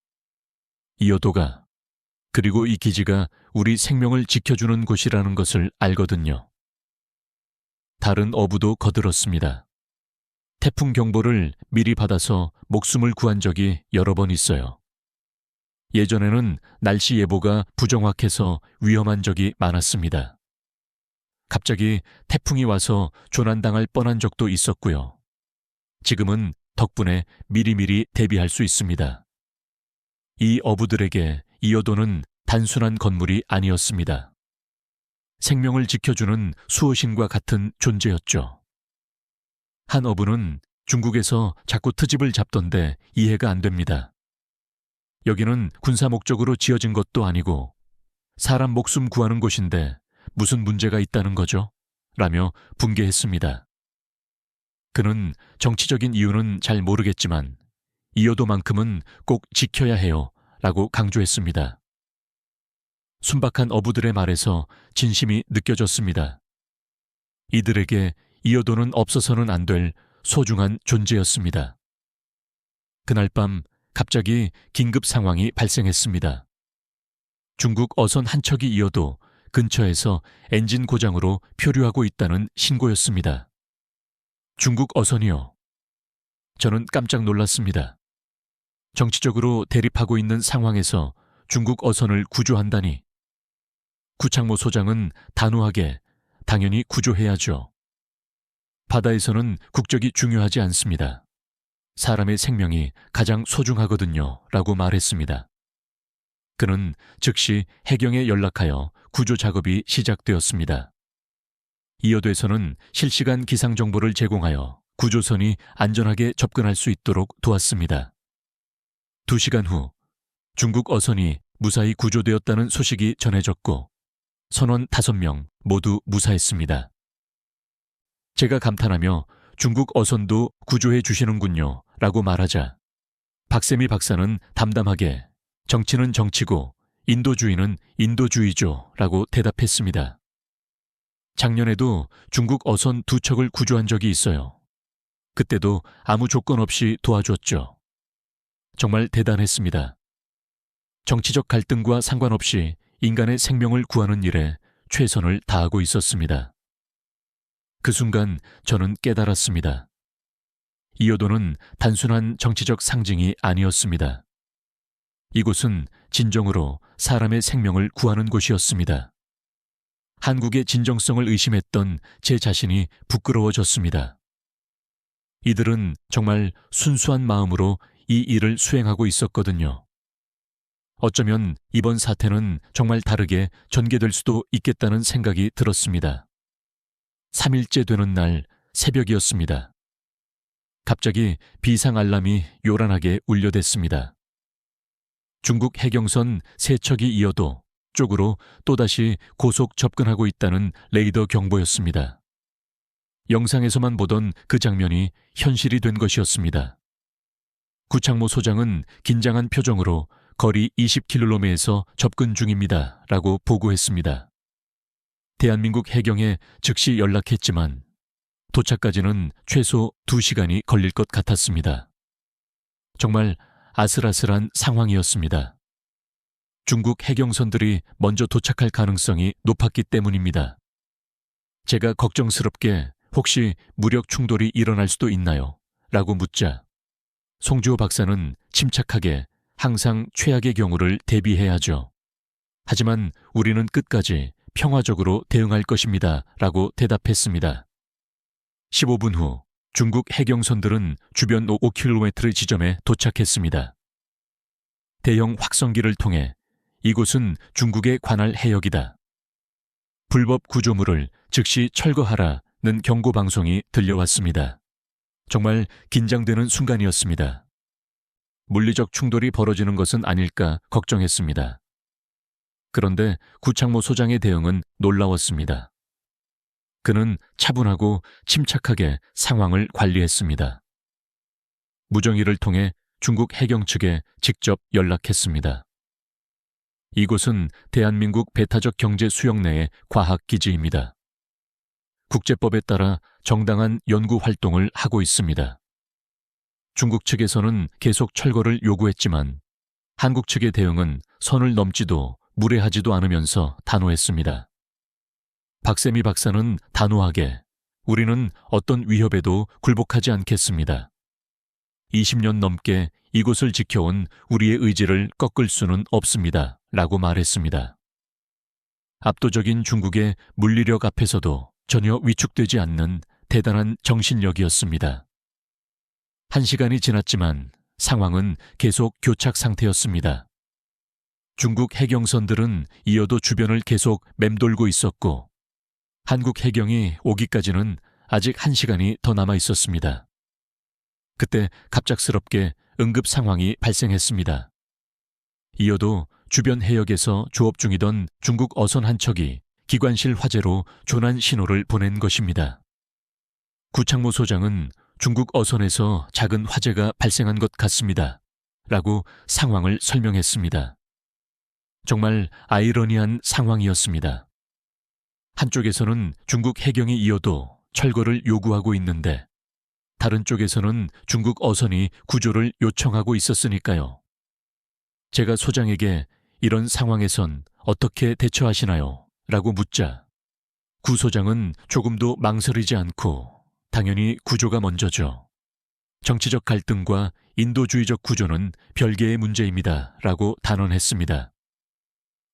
이어도가 그리고 이 기지가 우리 생명을 지켜주는 곳이라는 것을 알거든요. 다른 어부도 거들었습니다. 태풍 경보를 미리 받아서 목숨을 구한 적이 여러 번 있어요. 예전에는 날씨 예보가 부정확해서 위험한 적이 많았습니다. 갑자기 태풍이 와서 조난당할 뻔한 적도 있었고요. 지금은 덕분에 미리미리 대비할 수 있습니다. 이 어부들에게 이어도는 단순한 건물이 아니었습니다. 생명을 지켜주는 수호신과 같은 존재였죠. 한 어부는 중국에서 자꾸 트집을 잡던데 이해가 안 됩니다. 여기는 군사 목적으로 지어진 것도 아니고 사람 목숨 구하는 곳인데 무슨 문제가 있다는 거죠? 라며 분개했습니다. 그는 정치적인 이유는 잘 모르겠지만 이효도만큼은 꼭 지켜야 해요 라고 강조했습니다. 순박한 어부들의 말에서 진심이 느껴졌습니다. 이들에게 이효도는 없어서는 안 될 소중한 존재였습니다. 그날 밤 갑자기 긴급 상황이 발생했습니다. 중국 어선 한 척이 이어도 근처에서 엔진 고장으로 표류하고 있다는 신고였습니다. 중국 어선이요. 저는 깜짝 놀랐습니다. 정치적으로 대립하고 있는 상황에서 중국 어선을 구조한다니. 구창모 소장은 단호하게 당연히 구조해야죠. 바다에서는 국적이 중요하지 않습니다. 사람의 생명이 가장 소중하거든요. 라고 말했습니다. 그는 즉시 해경에 연락하여 구조 작업이 시작되었습니다. 이어도에서는 실시간 기상 정보를 제공하여 구조선이 안전하게 접근할 수 있도록 도왔습니다. 2시간 후 중국 어선이 무사히 구조되었다는 소식이 전해졌고 선원 5명 모두 무사했습니다. 제가 감탄하며 중국 어선도 구조해 주시는군요 라고 말하자 박세미 박사는 담담하게 정치는 정치고 인도주의는 인도주의죠 라고 대답했습니다. 작년에도 중국 어선 2척을 구조한 적이 있어요. 그때도 아무 조건 없이 도와줬죠. 정말 대단했습니다. 정치적 갈등과 상관없이 인간의 생명을 구하는 일에 최선을 다하고 있었습니다. 그 순간 저는 깨달았습니다. 이효도는 단순한 정치적 상징이 아니었습니다. 이곳은 진정으로 사람의 생명을 구하는 곳이었습니다. 한국의 진정성을 의심했던 제 자신이 부끄러워졌습니다. 이들은 정말 순수한 마음으로 이 일을 수행하고 있었거든요. 어쩌면 이번 사태는 정말 다르게 전개될 수도 있겠다는 생각이 들었습니다. 3일째 되는 날 새벽이었습니다. 갑자기 비상 알람이 요란하게 울려댔습니다. 중국 해경선 3척이 이어도 쪽으로 또다시 고속 접근하고 있다는 레이더 경보였습니다. 영상에서만 보던 그 장면이 현실이 된 것이었습니다. 구창모 소장은 긴장한 표정으로 거리 20km에서 접근 중입니다. 라고 보고했습니다. 대한민국 해경에 즉시 연락했지만 도착까지는 최소 2시간이 걸릴 것 같았습니다. 정말 아슬아슬한 상황이었습니다. 중국 해경선들이 먼저 도착할 가능성이 높았기 때문입니다. 제가 걱정스럽게 혹시 무력 충돌이 일어날 수도 있나요? 라고 묻자 송주호 박사는 침착하게 항상 최악의 경우를 대비해야죠. 하지만 우리는 끝까지 평화적으로 대응할 것입니다. 라고 대답했습니다. 15분 후 중국 해경선들은 주변 5km 지점에 도착했습니다. 대형 확성기를 통해 이곳은 중국의 관할 해역이다. 불법 구조물을 즉시 철거하라는 경고 방송이 들려왔습니다. 정말 긴장되는 순간이었습니다. 물리적 충돌이 벌어지는 것은 아닐까 걱정했습니다. 그런데 구창모 소장의 대응은 놀라웠습니다. 그는 차분하고 침착하게 상황을 관리했습니다. 무정위를 통해 중국 해경 측에 직접 연락했습니다. 이곳은 대한민국 배타적 경제 수역 내의 과학기지입니다. 국제법에 따라 정당한 연구 활동을 하고 있습니다. 중국 측에서는 계속 철거를 요구했지만 한국 측의 대응은 선을 넘지도 무례하지도 않으면서 단호했습니다. 박세미 박사는 단호하게 우리는 어떤 위협에도 굴복하지 않겠습니다. 20년 넘게 이곳을 지켜온 우리의 의지를 꺾을 수는 없습니다. 라고 말했습니다. 압도적인 중국의 물리력 앞에서도 전혀 위축되지 않는 대단한 정신력이었습니다. 1시간이 지났지만 상황은 계속 교착 상태였습니다. 중국 해경선들은 이어도 주변을 계속 맴돌고 있었고 한국 해경이 오기까지는 아직 1시간이 더 남아 있었습니다. 그때 갑작스럽게 응급 상황이 발생했습니다. 이어도 주변 해역에서 조업 중이던 중국 어선 한 척이 기관실 화재로 조난 신호를 보낸 것입니다. 구창모 소장은 중국 어선에서 작은 화재가 발생한 것 같습니다. 라고 상황을 설명했습니다. 정말 아이러니한 상황이었습니다. 한쪽에서는 중국 해경이 이어도 철거를 요구하고 있는데 다른 쪽에서는 중국 어선이 구조를 요청하고 있었으니까요. 제가 소장에게 이런 상황에선 어떻게 대처하시나요? 라고 묻자 구 소장은 조금도 망설이지 않고 당연히 구조가 먼저죠. 정치적 갈등과 인도주의적 구조는 별개의 문제입니다. 라고 단언했습니다.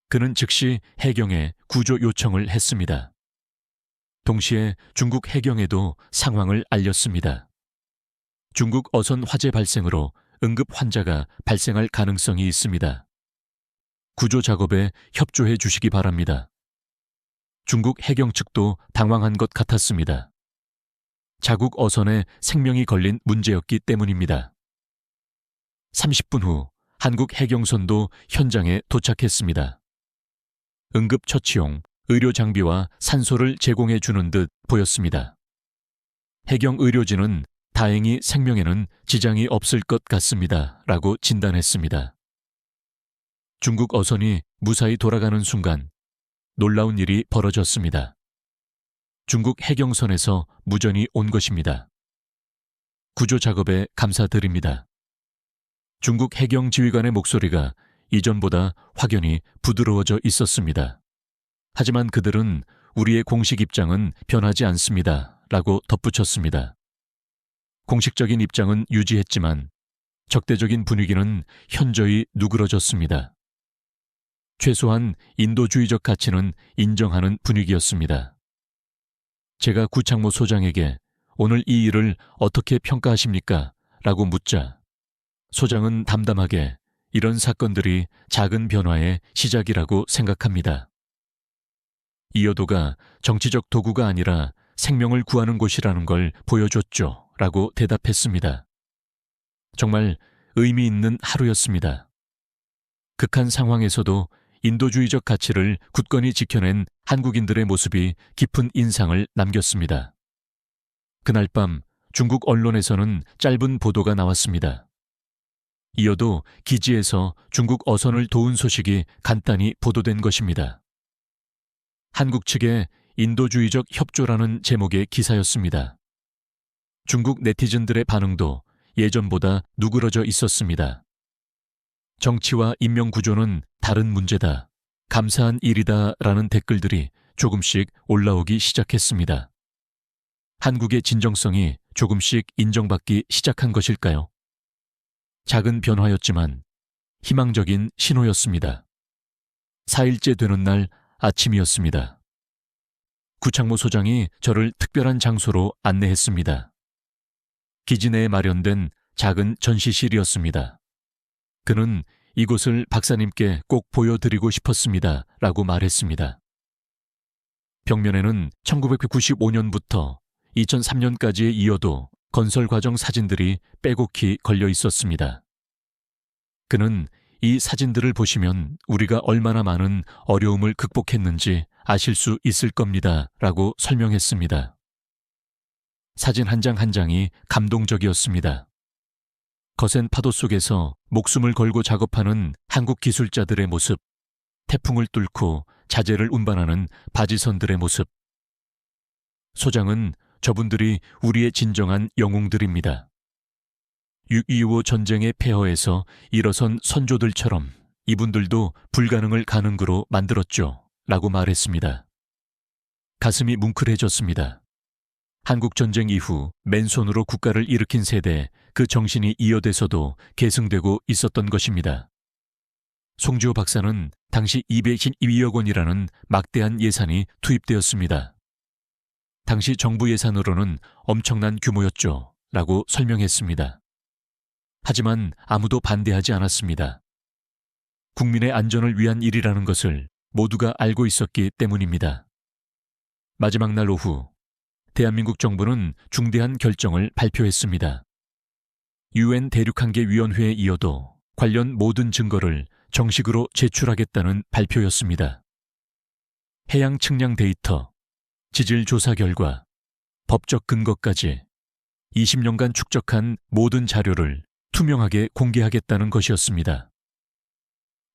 그는 즉시 해경에 구조 요청을 했습니다. 동시에 중국 해경에도 상황을 알렸습니다. 중국 어선 화재 발생으로 응급 환자가 발생할 가능성이 있습니다. 구조 작업에 협조해 주시기 바랍니다. 중국 해경 측도 당황한 것 같았습니다. 자국 어선에 생명이 걸린 문제였기 때문입니다. 30분 후 한국 해경선도 현장에 도착했습니다. 응급처치용, 의료 장비와 산소를 제공해 주는 듯 보였습니다. 해경 의료진은 다행히 생명에는 지장이 없을 것 같습니다. 라고 진단했습니다. 중국 어선이 무사히 돌아가는 순간 놀라운 일이 벌어졌습니다. 중국 해경선에서 무전이 온 것입니다. 구조 작업에 감사드립니다. 중국 해경 지휘관의 목소리가 이전보다 확연히 부드러워져 있었습니다. 하지만 그들은 우리의 공식 입장은 변하지 않습니다. 라고 덧붙였습니다. 공식적인 입장은 유지했지만 적대적인 분위기는 현저히 누그러졌습니다. 최소한 인도주의적 가치는 인정하는 분위기였습니다. 제가 구창모 소장에게 오늘 이 일을 어떻게 평가하십니까? 라고 묻자 소장은 담담하게 이런 사건들이 작은 변화의 시작이라고 생각합니다. 이 여도가 정치적 도구가 아니라 생명을 구하는 곳이라는 걸 보여줬죠. 라고 대답했습니다. 정말 의미 있는 하루였습니다. 극한 상황에서도 인도주의적 가치를 굳건히 지켜낸 한국인들의 모습이 깊은 인상을 남겼습니다. 그날 밤 중국 언론에서는 짧은 보도가 나왔습니다. 이어도 기지에서 중국 어선을 도운 소식이 간단히 보도된 것입니다. 한국 측의 인도주의적 협조라는 제목의 기사였습니다. 중국 네티즌들의 반응도 예전보다 누그러져 있었습니다. 정치와 인명구조는 다른 문제다. 감사한 일이다 라는 댓글들이 조금씩 올라오기 시작했습니다. 한국의 진정성이 조금씩 인정받기 시작한 것일까요? 작은 변화였지만 희망적인 신호였습니다. 4일째 되는 날 아침이었습니다. 구창모 소장이 저를 특별한 장소로 안내했습니다. 기지 내에 마련된 작은 전시실이었습니다. 그는 이곳을 박사님께 꼭 보여드리고 싶었습니다. 라고 말했습니다. 벽면에는 1995년부터 2003년까지에 이어도 건설 과정 사진들이 빼곡히 걸려 있었습니다. 그는 이 사진들을 보시면 우리가 얼마나 많은 어려움을 극복했는지 아실 수 있을 겁니다. 라고 설명했습니다. 사진 한 장 한 장이 감동적이었습니다. 거센 파도 속에서 목숨을 걸고 작업하는 한국 기술자들의 모습, 태풍을 뚫고 자재를 운반하는 바지선들의 모습. 소장은 저분들이 우리의 진정한 영웅들입니다. 6.25 전쟁의 폐허에서 일어선 선조들처럼 이분들도 불가능을 가능으로 만들었죠. 라고 말했습니다. 가슴이 뭉클해졌습니다. 한국전쟁 이후 맨손으로 국가를 일으킨 세대에 그 정신이 이어돼서도 계승되고 있었던 것입니다. 송지호 박사는 당시 212억 원이라는 막대한 예산이 투입되었습니다. 당시 정부 예산으로는 엄청난 규모였죠. 라고 설명했습니다. 하지만 아무도 반대하지 않았습니다. 국민의 안전을 위한 일이라는 것을 모두가 알고 있었기 때문입니다. 마지막 날 오후 대한민국 정부는 중대한 결정을 발표했습니다. UN 대륙한계위원회에 이어도 관련 모든 증거를 정식으로 제출하겠다는 발표였습니다. 해양 측량 데이터, 지질 조사 결과, 법적 근거까지 20년간 축적한 모든 자료를 투명하게 공개하겠다는 것이었습니다.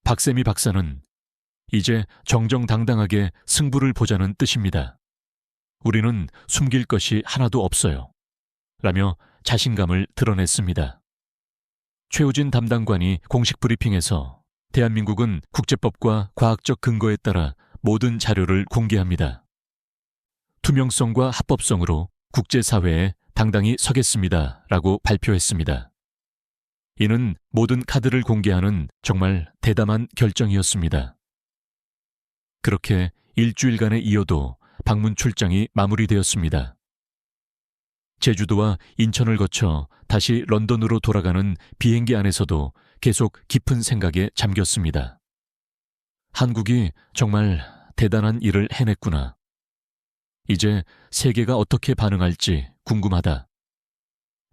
박세미 박사는 이제 정정당당하게 승부를 보자는 뜻입니다. 우리는 숨길 것이 하나도 없어요. 라며 자신감을 드러냈습니다. 최우진 담당관이 공식 브리핑에서 대한민국은 국제법과 과학적 근거에 따라 모든 자료를 공개합니다. 투명성과 합법성으로 국제사회에 당당히 서겠습니다. 라고 발표했습니다. 이는 모든 카드를 공개하는 정말 대담한 결정이었습니다. 그렇게 일주일간의 이어도 방문 출장이 마무리되었습니다. 제주도와 인천을 거쳐 다시 런던으로 돌아가는 비행기 안에서도 계속 깊은 생각에 잠겼습니다. 한국이 정말 대단한 일을 해냈구나. 이제 세계가 어떻게 반응할지 궁금하다.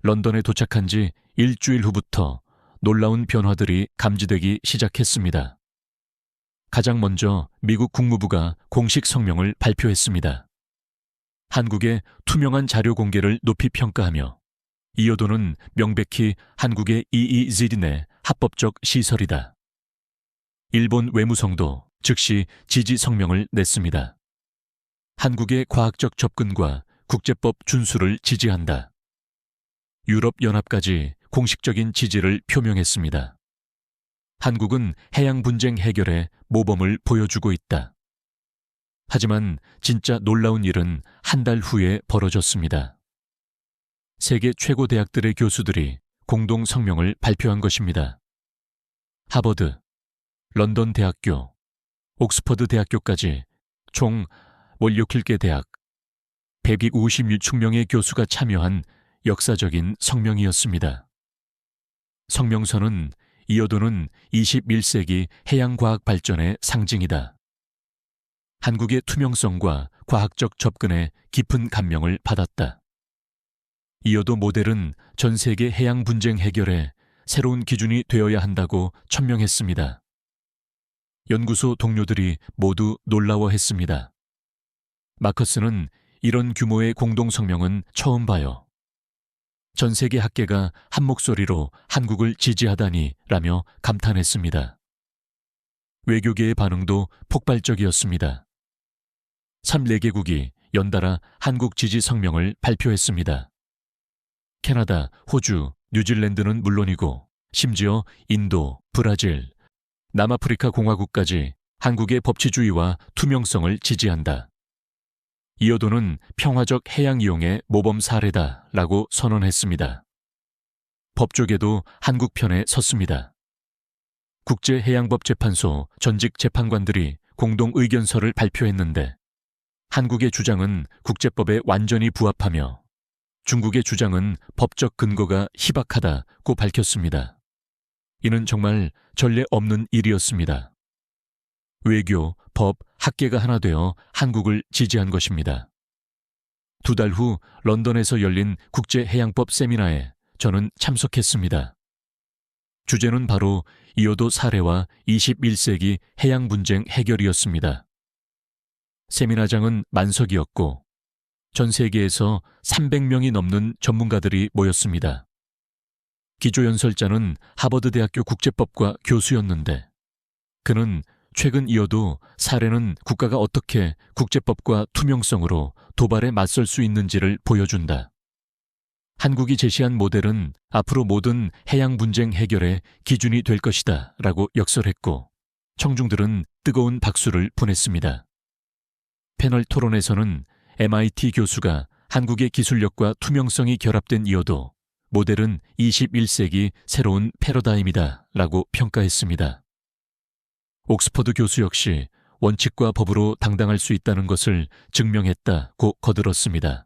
런던에 도착한 지 일주일 후부터 놀라운 변화들이 감지되기 시작했습니다. 가장 먼저 미국 국무부가 공식 성명을 발표했습니다. 한국의 투명한 자료 공개를 높이 평가하며 이어도는 명백히 한국의 EEZ 내 합법적 시설이다. 일본 외무성도 즉시 지지 성명을 냈습니다. 한국의 과학적 접근과 국제법 준수를 지지한다. 유럽연합까지 공식적인 지지를 표명했습니다. 한국은 해양 분쟁 해결에 모범을 보여주고 있다. 하지만 진짜 놀라운 일은 한 달 후에 벌어졌습니다. 세계 최고 대학들의 교수들이 공동 성명을 발표한 것입니다. 하버드, 런던 대학교, 옥스퍼드 대학교까지 총 17개 대학, 156명의 교수가 참여한 역사적인 성명이었습니다. 성명서는 이어도는 21세기 해양과학 발전의 상징이다. 한국의 투명성과 과학적 접근에 깊은 감명을 받았다. 이어도 모델은 전 세계 해양 분쟁 해결에 새로운 기준이 되어야 한다고 천명했습니다. 연구소 동료들이 모두 놀라워했습니다. 마커스는 이런 규모의 공동성명은 처음 봐요. 전 세계 학계가 한 목소리로 한국을 지지하다니 라며 감탄했습니다. 외교계의 반응도 폭발적이었습니다. 34개국이 연달아 한국 지지 성명을 발표했습니다. 캐나다, 호주, 뉴질랜드는 물론이고 심지어 인도, 브라질, 남아프리카 공화국까지 한국의 법치주의와 투명성을 지지한다. 이어도는 평화적 해양 이용의 모범 사례다라고 선언했습니다. 법조계도 한국 편에 섰습니다. 국제해양법재판소 전직 재판관들이 공동 의견서를 발표했는데 한국의 주장은 국제법에 완전히 부합하며 중국의 주장은 법적 근거가 희박하다고 밝혔습니다. 이는 정말 전례 없는 일이었습니다. 외교, 법, 학계가 하나 되어 한국을 지지한 것입니다. 2달 후 런던에서 열린 국제해양법 세미나에 저는 참석했습니다. 주제는 바로 이어도 사례와 21세기 해양 분쟁 해결이었습니다. 세미나장은 만석이었고 전 세계에서 300명이 넘는 전문가들이 모였습니다. 기조연설자는 하버드 대학교 국제법과 교수였는데 그는 최근 이어도 사례는 국가가 어떻게 국제법과 투명성으로 도발에 맞설 수 있는지를 보여준다. 한국이 제시한 모델은 앞으로 모든 해양 분쟁 해결의 기준이 될 것이다 라고 역설했고 청중들은 뜨거운 박수를 보냈습니다. 패널 토론에서는 MIT 교수가 한국의 기술력과 투명성이 결합된 이어도 모델은 21세기 새로운 패러다임이다 라고 평가했습니다. 옥스퍼드 교수 역시 원칙과 법으로 당당할 수 있다는 것을 증명했다고 거들었습니다.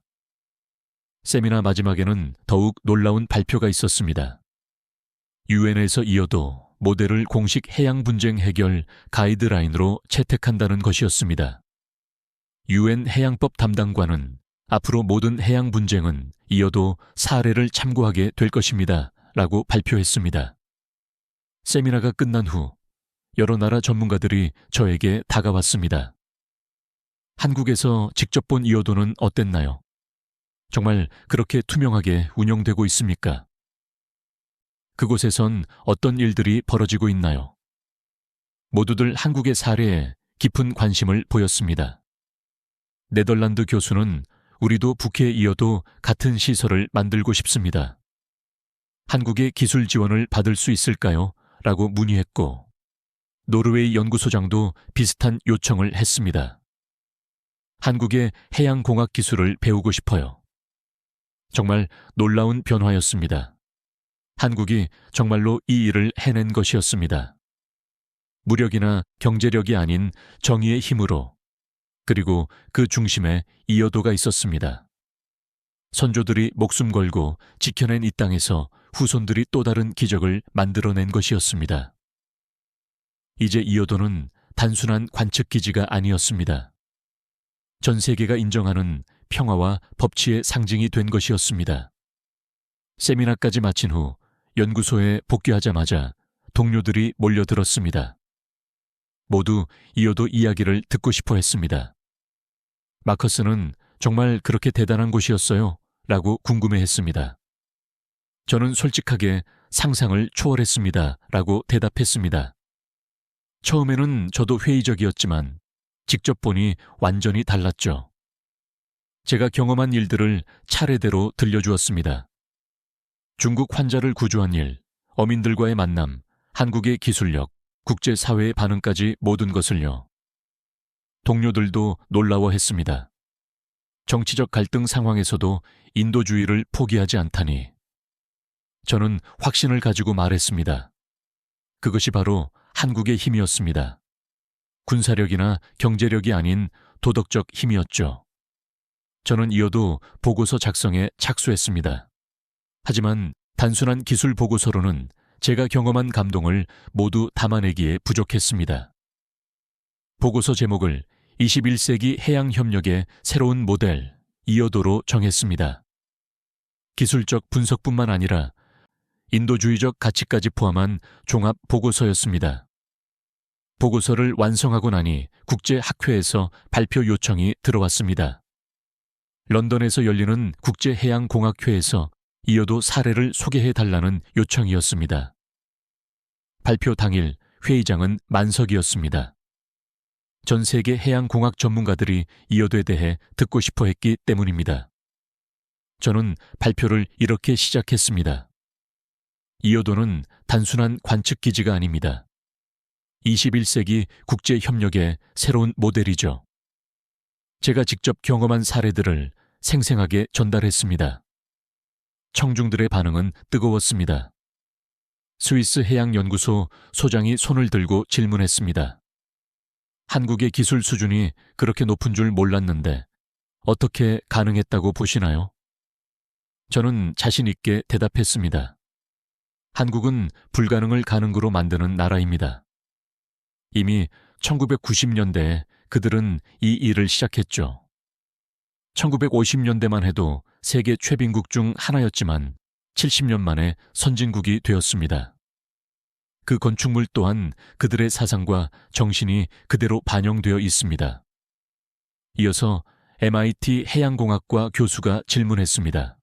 세미나 마지막에는 더욱 놀라운 발표가 있었습니다. UN에서 이어도 모델을 공식 해양 분쟁 해결 가이드라인으로 채택한다는 것이었습니다. UN 해양법 담당관은 앞으로 모든 해양 분쟁은 이어도 사례를 참고하게 될 것입니다 라고 발표했습니다. 세미나가 끝난 후 여러 나라 전문가들이 저에게 다가왔습니다. 한국에서 직접 본 이어도는 어땠나요? 정말 그렇게 투명하게 운영되고 있습니까? 그곳에선 어떤 일들이 벌어지고 있나요? 모두들 한국의 사례에 깊은 관심을 보였습니다. 네덜란드 교수는 우리도 북해에 이어도 같은 시설을 만들고 싶습니다. 한국의 기술 지원을 받을 수 있을까요? 라고 문의했고, 노르웨이 연구소장도 비슷한 요청을 했습니다. 한국의 해양공학 기술을 배우고 싶어요. 정말 놀라운 변화였습니다. 한국이 정말로 이 일을 해낸 것이었습니다. 무력이나 경제력이 아닌 정의의 힘으로, 그리고 그 중심에 이어도가 있었습니다. 선조들이 목숨 걸고 지켜낸 이 땅에서 후손들이 또 다른 기적을 만들어낸 것이었습니다. 이제 이어도는 단순한 관측기지가 아니었습니다. 전 세계가 인정하는 평화와 법치의 상징이 된 것이었습니다. 세미나까지 마친 후 연구소에 복귀하자마자 동료들이 몰려들었습니다. 모두 이어도 이야기를 듣고 싶어 했습니다. 마커스는 정말 그렇게 대단한 곳이었어요? 라고 궁금해했습니다. 저는 솔직하게 상상을 초월했습니다. 라고 대답했습니다. 처음에는 저도 회의적이었지만 직접 보니 완전히 달랐죠. 제가 경험한 일들을 차례대로 들려주었습니다. 중국 환자를 구조한 일, 어민들과의 만남, 한국의 기술력, 국제사회의 반응까지 모든 것을요. 동료들도 놀라워했습니다. 정치적 갈등 상황에서도 인도주의를 포기하지 않다니. 저는 확신을 가지고 말했습니다. 그것이 바로 한국의 힘이었습니다. 군사력이나 경제력이 아닌 도덕적 힘이었죠. 저는 이어도 보고서 작성에 착수했습니다. 하지만 단순한 기술 보고서로는 제가 경험한 감동을 모두 담아내기에 부족했습니다. 보고서 제목을 21세기 해양협력의 새로운 모델, 이어도로 정했습니다. 기술적 분석뿐만 아니라 인도주의적 가치까지 포함한 종합 보고서였습니다. 보고서를 완성하고 나니 국제학회에서 발표 요청이 들어왔습니다. 런던에서 열리는 국제해양공학회에서 이어도 사례를 소개해달라는 요청이었습니다. 발표 당일 회의장은 만석이었습니다. 전 세계 해양공학 전문가들이 이어도에 대해 듣고 싶어 했기 때문입니다. 저는 발표를 이렇게 시작했습니다. 이어도는 단순한 관측기지가 아닙니다. 21세기 국제협력의 새로운 모델이죠. 제가 직접 경험한 사례들을 생생하게 전달했습니다. 청중들의 반응은 뜨거웠습니다. 스위스 해양연구소 소장이 손을 들고 질문했습니다. 한국의 기술 수준이 그렇게 높은 줄 몰랐는데 어떻게 가능했다고 보시나요? 저는 자신 있게 대답했습니다. 한국은 불가능을 가능으로 만드는 나라입니다. 이미 1990년대에 그들은 이 일을 시작했죠. 1950년대만 해도 세계 최빈국 중 하나였지만 70년 만에 선진국이 되었습니다. 그 건축물 또한 그들의 사상과 정신이 그대로 반영되어 있습니다. 이어서 MIT 해양공학과 교수가 질문했습니다.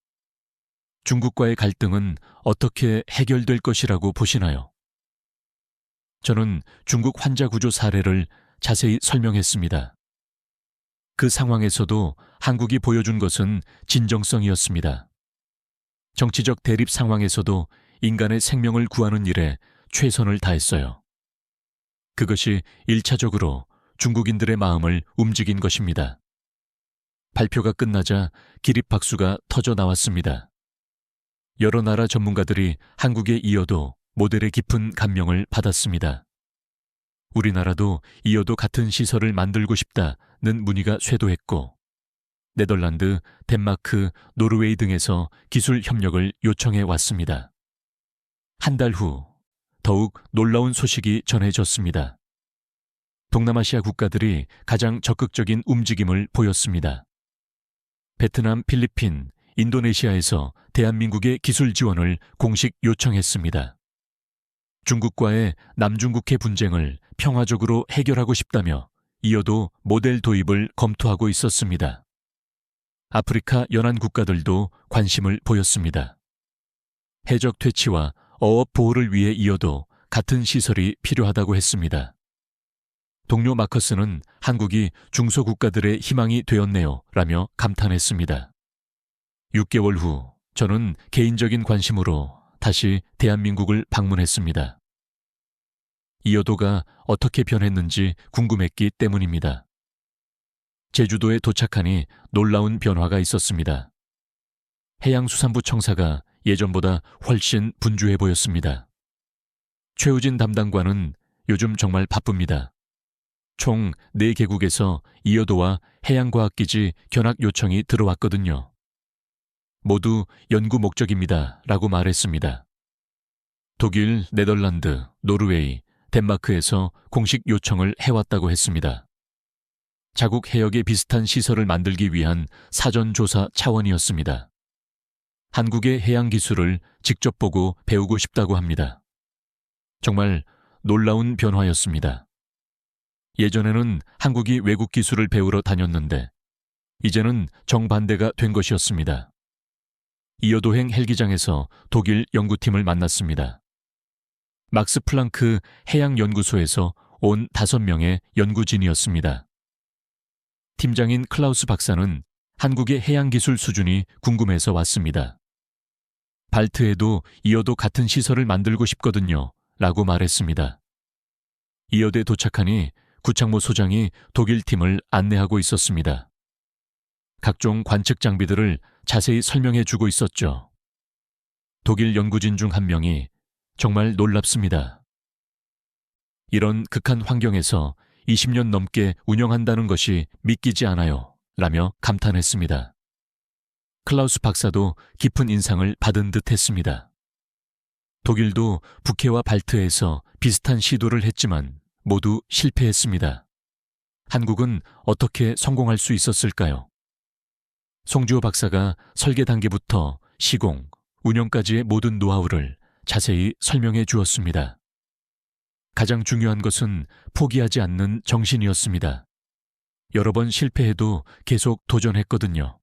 중국과의 갈등은 어떻게 해결될 것이라고 보시나요? 저는 중국 환자 구조 사례를 자세히 설명했습니다. 그 상황에서도 한국이 보여준 것은 진정성이었습니다. 정치적 대립 상황에서도 인간의 생명을 구하는 일에 최선을 다했어요. 그것이 1차적으로 중국인들의 마음을 움직인 것입니다. 발표가 끝나자 기립박수가 터져 나왔습니다. 여러 나라 전문가들이 한국에 이어도 모델의 깊은 감명을 받았습니다. 우리나라도 이어도 같은 시설을 만들고 싶다는 문의가 쇄도했고, 네덜란드, 덴마크, 노르웨이 등에서 기술 협력을 요청해 왔습니다. 한 달 후 더욱 놀라운 소식이 전해졌습니다. 동남아시아 국가들이 가장 적극적인 움직임을 보였습니다. 베트남, 필리핀, 인도네시아에서 대한민국의 기술 지원을 공식 요청했습니다. 중국과의 남중국해 분쟁을 평화적으로 해결하고 싶다며 이어도 모델 도입을 검토하고 있었습니다. 아프리카 연안 국가들도 관심을 보였습니다. 해적 퇴치와 어업 보호를 위해 이어도 같은 시설이 필요하다고 했습니다. 동료 마커스는 한국이 중소국가들의 희망이 되었네요 라며 감탄했습니다. 6개월 후 저는 개인적인 관심으로 다시 대한민국을 방문했습니다. 이어도가 어떻게 변했는지 궁금했기 때문입니다. 제주도에 도착하니 놀라운 변화가 있었습니다. 해양수산부 청사가 예전보다 훨씬 분주해 보였습니다. 최우진 담당관은 요즘 정말 바쁩니다. 총 4개국에서 이어도와 해양과학기지 견학 요청이 들어왔거든요. 모두 연구 목적입니다 라고 말했습니다. 독일, 네덜란드, 노르웨이, 덴마크에서 공식 요청을 해왔다고 했습니다. 자국 해역에 비슷한 시설을 만들기 위한 사전조사 차원이었습니다. 한국의 해양 기술을 직접 보고 배우고 싶다고 합니다. 정말 놀라운 변화였습니다. 예전에는 한국이 외국 기술을 배우러 다녔는데 이제는 정반대가 된 것이었습니다. 이어도행 헬기장에서 독일 연구팀을 만났습니다. 막스 플랑크 해양연구소에서 온 5명의 연구진이었습니다. 팀장인 클라우스 박사는 한국의 해양기술 수준이 궁금해서 왔습니다. 발트에도 이어도 같은 시설을 만들고 싶거든요 라고 말했습니다. 이어도에 도착하니 구창모 소장이 독일 팀을 안내하고 있었습니다. 각종 관측 장비들을 자세히 설명해 주고 있었죠. 독일 연구진 중 한 명이 정말 놀랍습니다. 이런 극한 환경에서 20년 넘게 운영한다는 것이 믿기지 않아요 라며 감탄했습니다. 클라우스 박사도 깊은 인상을 받은 듯 했습니다. 독일도 북해와 발트에서 비슷한 시도를 했지만 모두 실패했습니다. 한국은 어떻게 성공할 수 있었을까요? 송주호 박사가 설계 단계부터 시공, 운영까지의 모든 노하우를 자세히 설명해 주었습니다. 가장 중요한 것은 포기하지 않는 정신이었습니다. 여러 번 실패해도 계속 도전했거든요.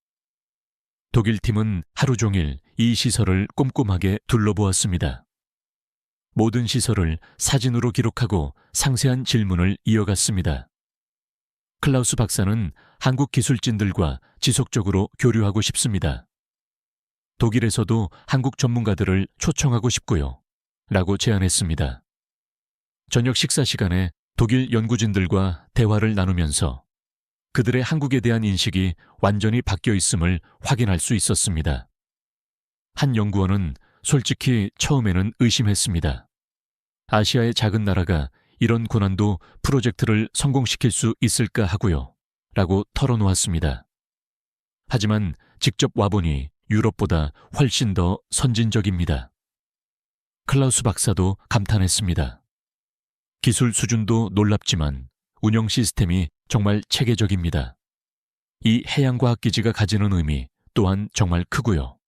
독일 팀은 하루 종일 이 시설을 꼼꼼하게 둘러보았습니다. 모든 시설을 사진으로 기록하고 상세한 질문을 이어갔습니다. 클라우스 박사는 한국 기술진들과 지속적으로 교류하고 싶습니다. 독일에서도 한국 전문가들을 초청하고 싶고요. 라고 제안했습니다. 저녁 식사 시간에 독일 연구진들과 대화를 나누면서 그들의 한국에 대한 인식이 완전히 바뀌어 있음을 확인할 수 있었습니다. 한 연구원은 솔직히 처음에는 의심했습니다. 아시아의 작은 나라가 이런 고난도 프로젝트를 성공시킬 수 있을까 하고요. 라고 털어놓았습니다. 하지만 직접 와보니 유럽보다 훨씬 더 선진적입니다. 클라우스 박사도 감탄했습니다. 기술 수준도 놀랍지만 운영 시스템이 정말 체계적입니다. 이 해양과학기지가 가지는 의미 또한 정말 크고요.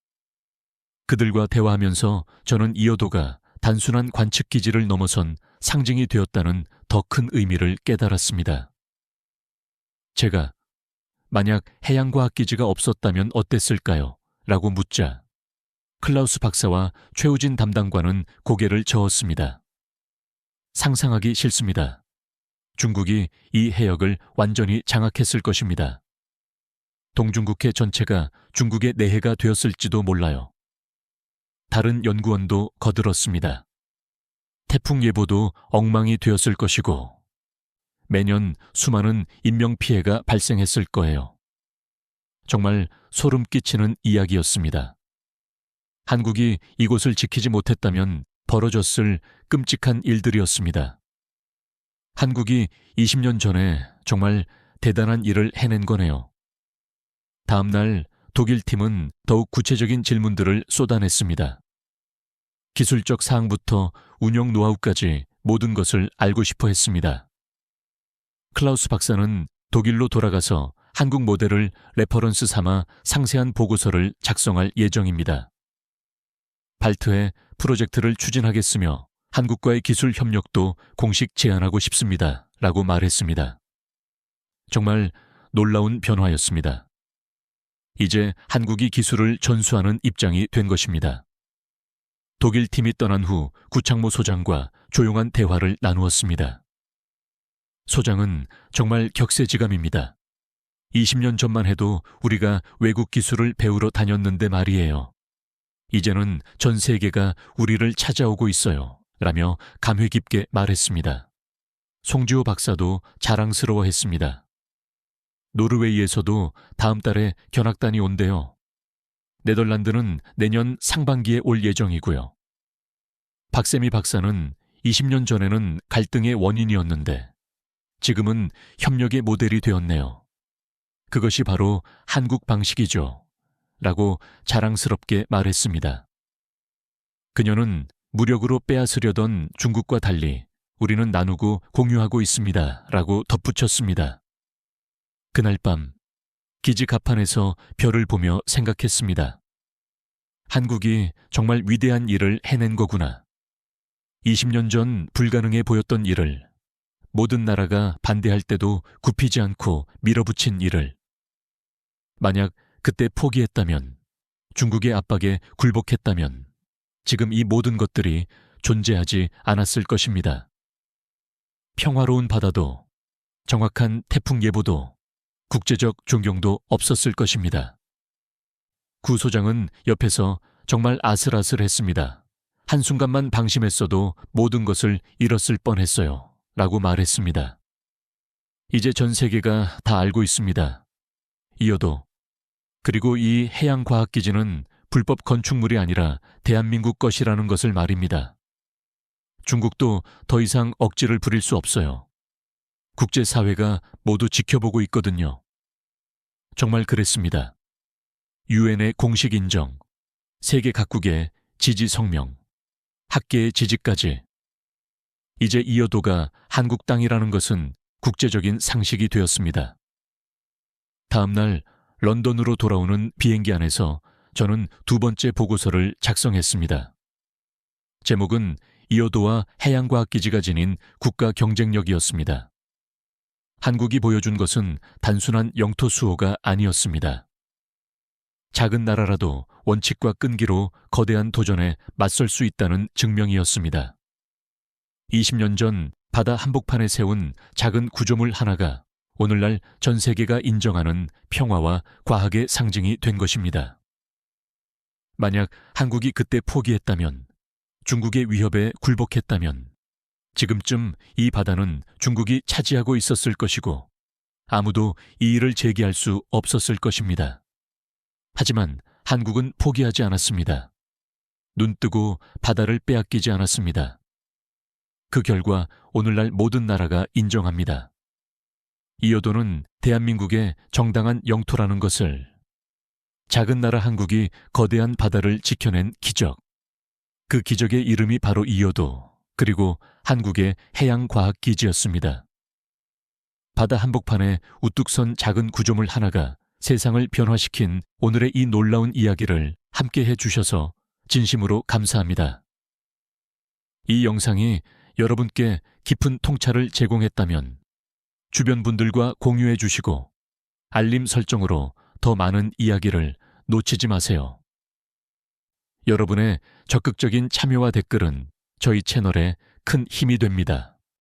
그들과 대화하면서 저는 이어도가 단순한 관측기지를 넘어선 상징이 되었다는 더 큰 의미를 깨달았습니다. 제가 만약 해양과학기지가 없었다면 어땠을까요? 라고 묻자 클라우스 박사와 최우진 담당관은 고개를 저었습니다. 상상하기 싫습니다. 중국이 이 해역을 완전히 장악했을 것입니다. 동중국해 전체가 중국의 내해가 되었을지도 몰라요. 다른 연구원도 거들었습니다. 태풍 예보도 엉망이 되었을 것이고 매년 수많은 인명피해가 발생했을 거예요. 정말 소름 끼치는 이야기였습니다. 한국이 이곳을 지키지 못했다면 벌어졌을 끔찍한 일들이었습니다. 한국이 20년 전에 정말 대단한 일을 해낸 거네요. 다음 날 독일 팀은 더욱 구체적인 질문들을 쏟아냈습니다. 기술적 사항부터 운영 노하우까지 모든 것을 알고 싶어 했습니다. 클라우스 박사는 독일로 돌아가서 한국 모델을 레퍼런스 삼아 상세한 보고서를 작성할 예정입니다. 발트해 프로젝트를 추진하겠으며 한국과의 기술 협력도 공식 제안하고 싶습니다. 라고 말했습니다. 정말 놀라운 변화였습니다. 이제 한국이 기술을 전수하는 입장이 된 것입니다. 독일 팀이 떠난 후 구창모 소장과 조용한 대화를 나누었습니다. 소장은 정말 격세지감입니다. 20년 전만 해도 우리가 외국 기술을 배우러 다녔는데 말이에요. 이제는 전 세계가 우리를 찾아오고 있어요. 라며 감회 깊게 말했습니다. 송지호 박사도 자랑스러워했습니다. 노르웨이에서도 다음 달에 견학단이 온대요. 네덜란드는 내년 상반기에 올 예정이고요. 박세미 박사는 20년 전에는 갈등의 원인이었는데 지금은 협력의 모델이 되었네요. 그것이 바로 한국 방식이죠. 라고 자랑스럽게 말했습니다. 그녀는 무력으로 빼앗으려던 중국과 달리 우리는 나누고 공유하고 있습니다. 라고 덧붙였습니다. 그날 밤 기지 갑판에서 별을 보며 생각했습니다. 한국이 정말 위대한 일을 해낸 거구나. 20년 전 불가능해 보였던 일을, 모든 나라가 반대할 때도 굽히지 않고 밀어붙인 일을. 만약 그때 포기했다면, 중국의 압박에 굴복했다면 지금 이 모든 것들이 존재하지 않았을 것입니다. 평화로운 바다도, 정확한 태풍 예보도, 국제적 존경도 없었을 것입니다. 구 소장은 옆에서 정말 아슬아슬했습니다. 한순간만 방심했어도 모든 것을 잃었을 뻔했어요. 라고 말했습니다. 이제 전 세계가 다 알고 있습니다. 이어도 그리고 이 해양과학기지는 불법 건축물이 아니라 대한민국 것이라는 것을 말입니다. 중국도 더 이상 억지를 부릴 수 없어요. 국제사회가 모두 지켜보고 있거든요. 정말 그랬습니다. 유엔의 공식 인정, 세계 각국의 지지 성명, 학계의 지지까지. 이제 이어도가 한국 땅이라는 것은 국제적인 상식이 되었습니다. 다음 날 런던으로 돌아오는 비행기 안에서 저는 두 번째 보고서를 작성했습니다. 제목은 이어도와 해양과학기지가 지닌 국가 경쟁력이었습니다. 한국이 보여준 것은 단순한 영토 수호가 아니었습니다. 작은 나라라도 원칙과 끈기로 거대한 도전에 맞설 수 있다는 증명이었습니다. 20년 전 바다 한복판에 세운 작은 구조물 하나가 오늘날 전 세계가 인정하는 평화와 과학의 상징이 된 것입니다. 만약 한국이 그때 포기했다면, 중국의 위협에 굴복했다면 지금쯤 이 바다는 중국이 차지하고 있었을 것이고 아무도 이의를 제기할 수 없었을 것입니다. 하지만 한국은 포기하지 않았습니다. 눈뜨고 바다를 빼앗기지 않았습니다. 그 결과 오늘날 모든 나라가 인정합니다. 이어도는 대한민국의 정당한 영토라는 것을, 작은 나라 한국이 거대한 바다를 지켜낸 기적, 그 기적의 이름이 바로 이어도, 그리고 한국의 해양과학기지였습니다. 바다 한복판에 우뚝 선 작은 구조물 하나가 세상을 변화시킨 오늘의 이 놀라운 이야기를 함께 해주셔서 진심으로 감사합니다. 이 영상이 여러분께 깊은 통찰을 제공했다면 주변 분들과 공유해 주시고 알림 설정으로 더 많은 이야기를 놓치지 마세요. 여러분의 적극적인 참여와 댓글은 저희 채널에 큰 힘이 됩니다.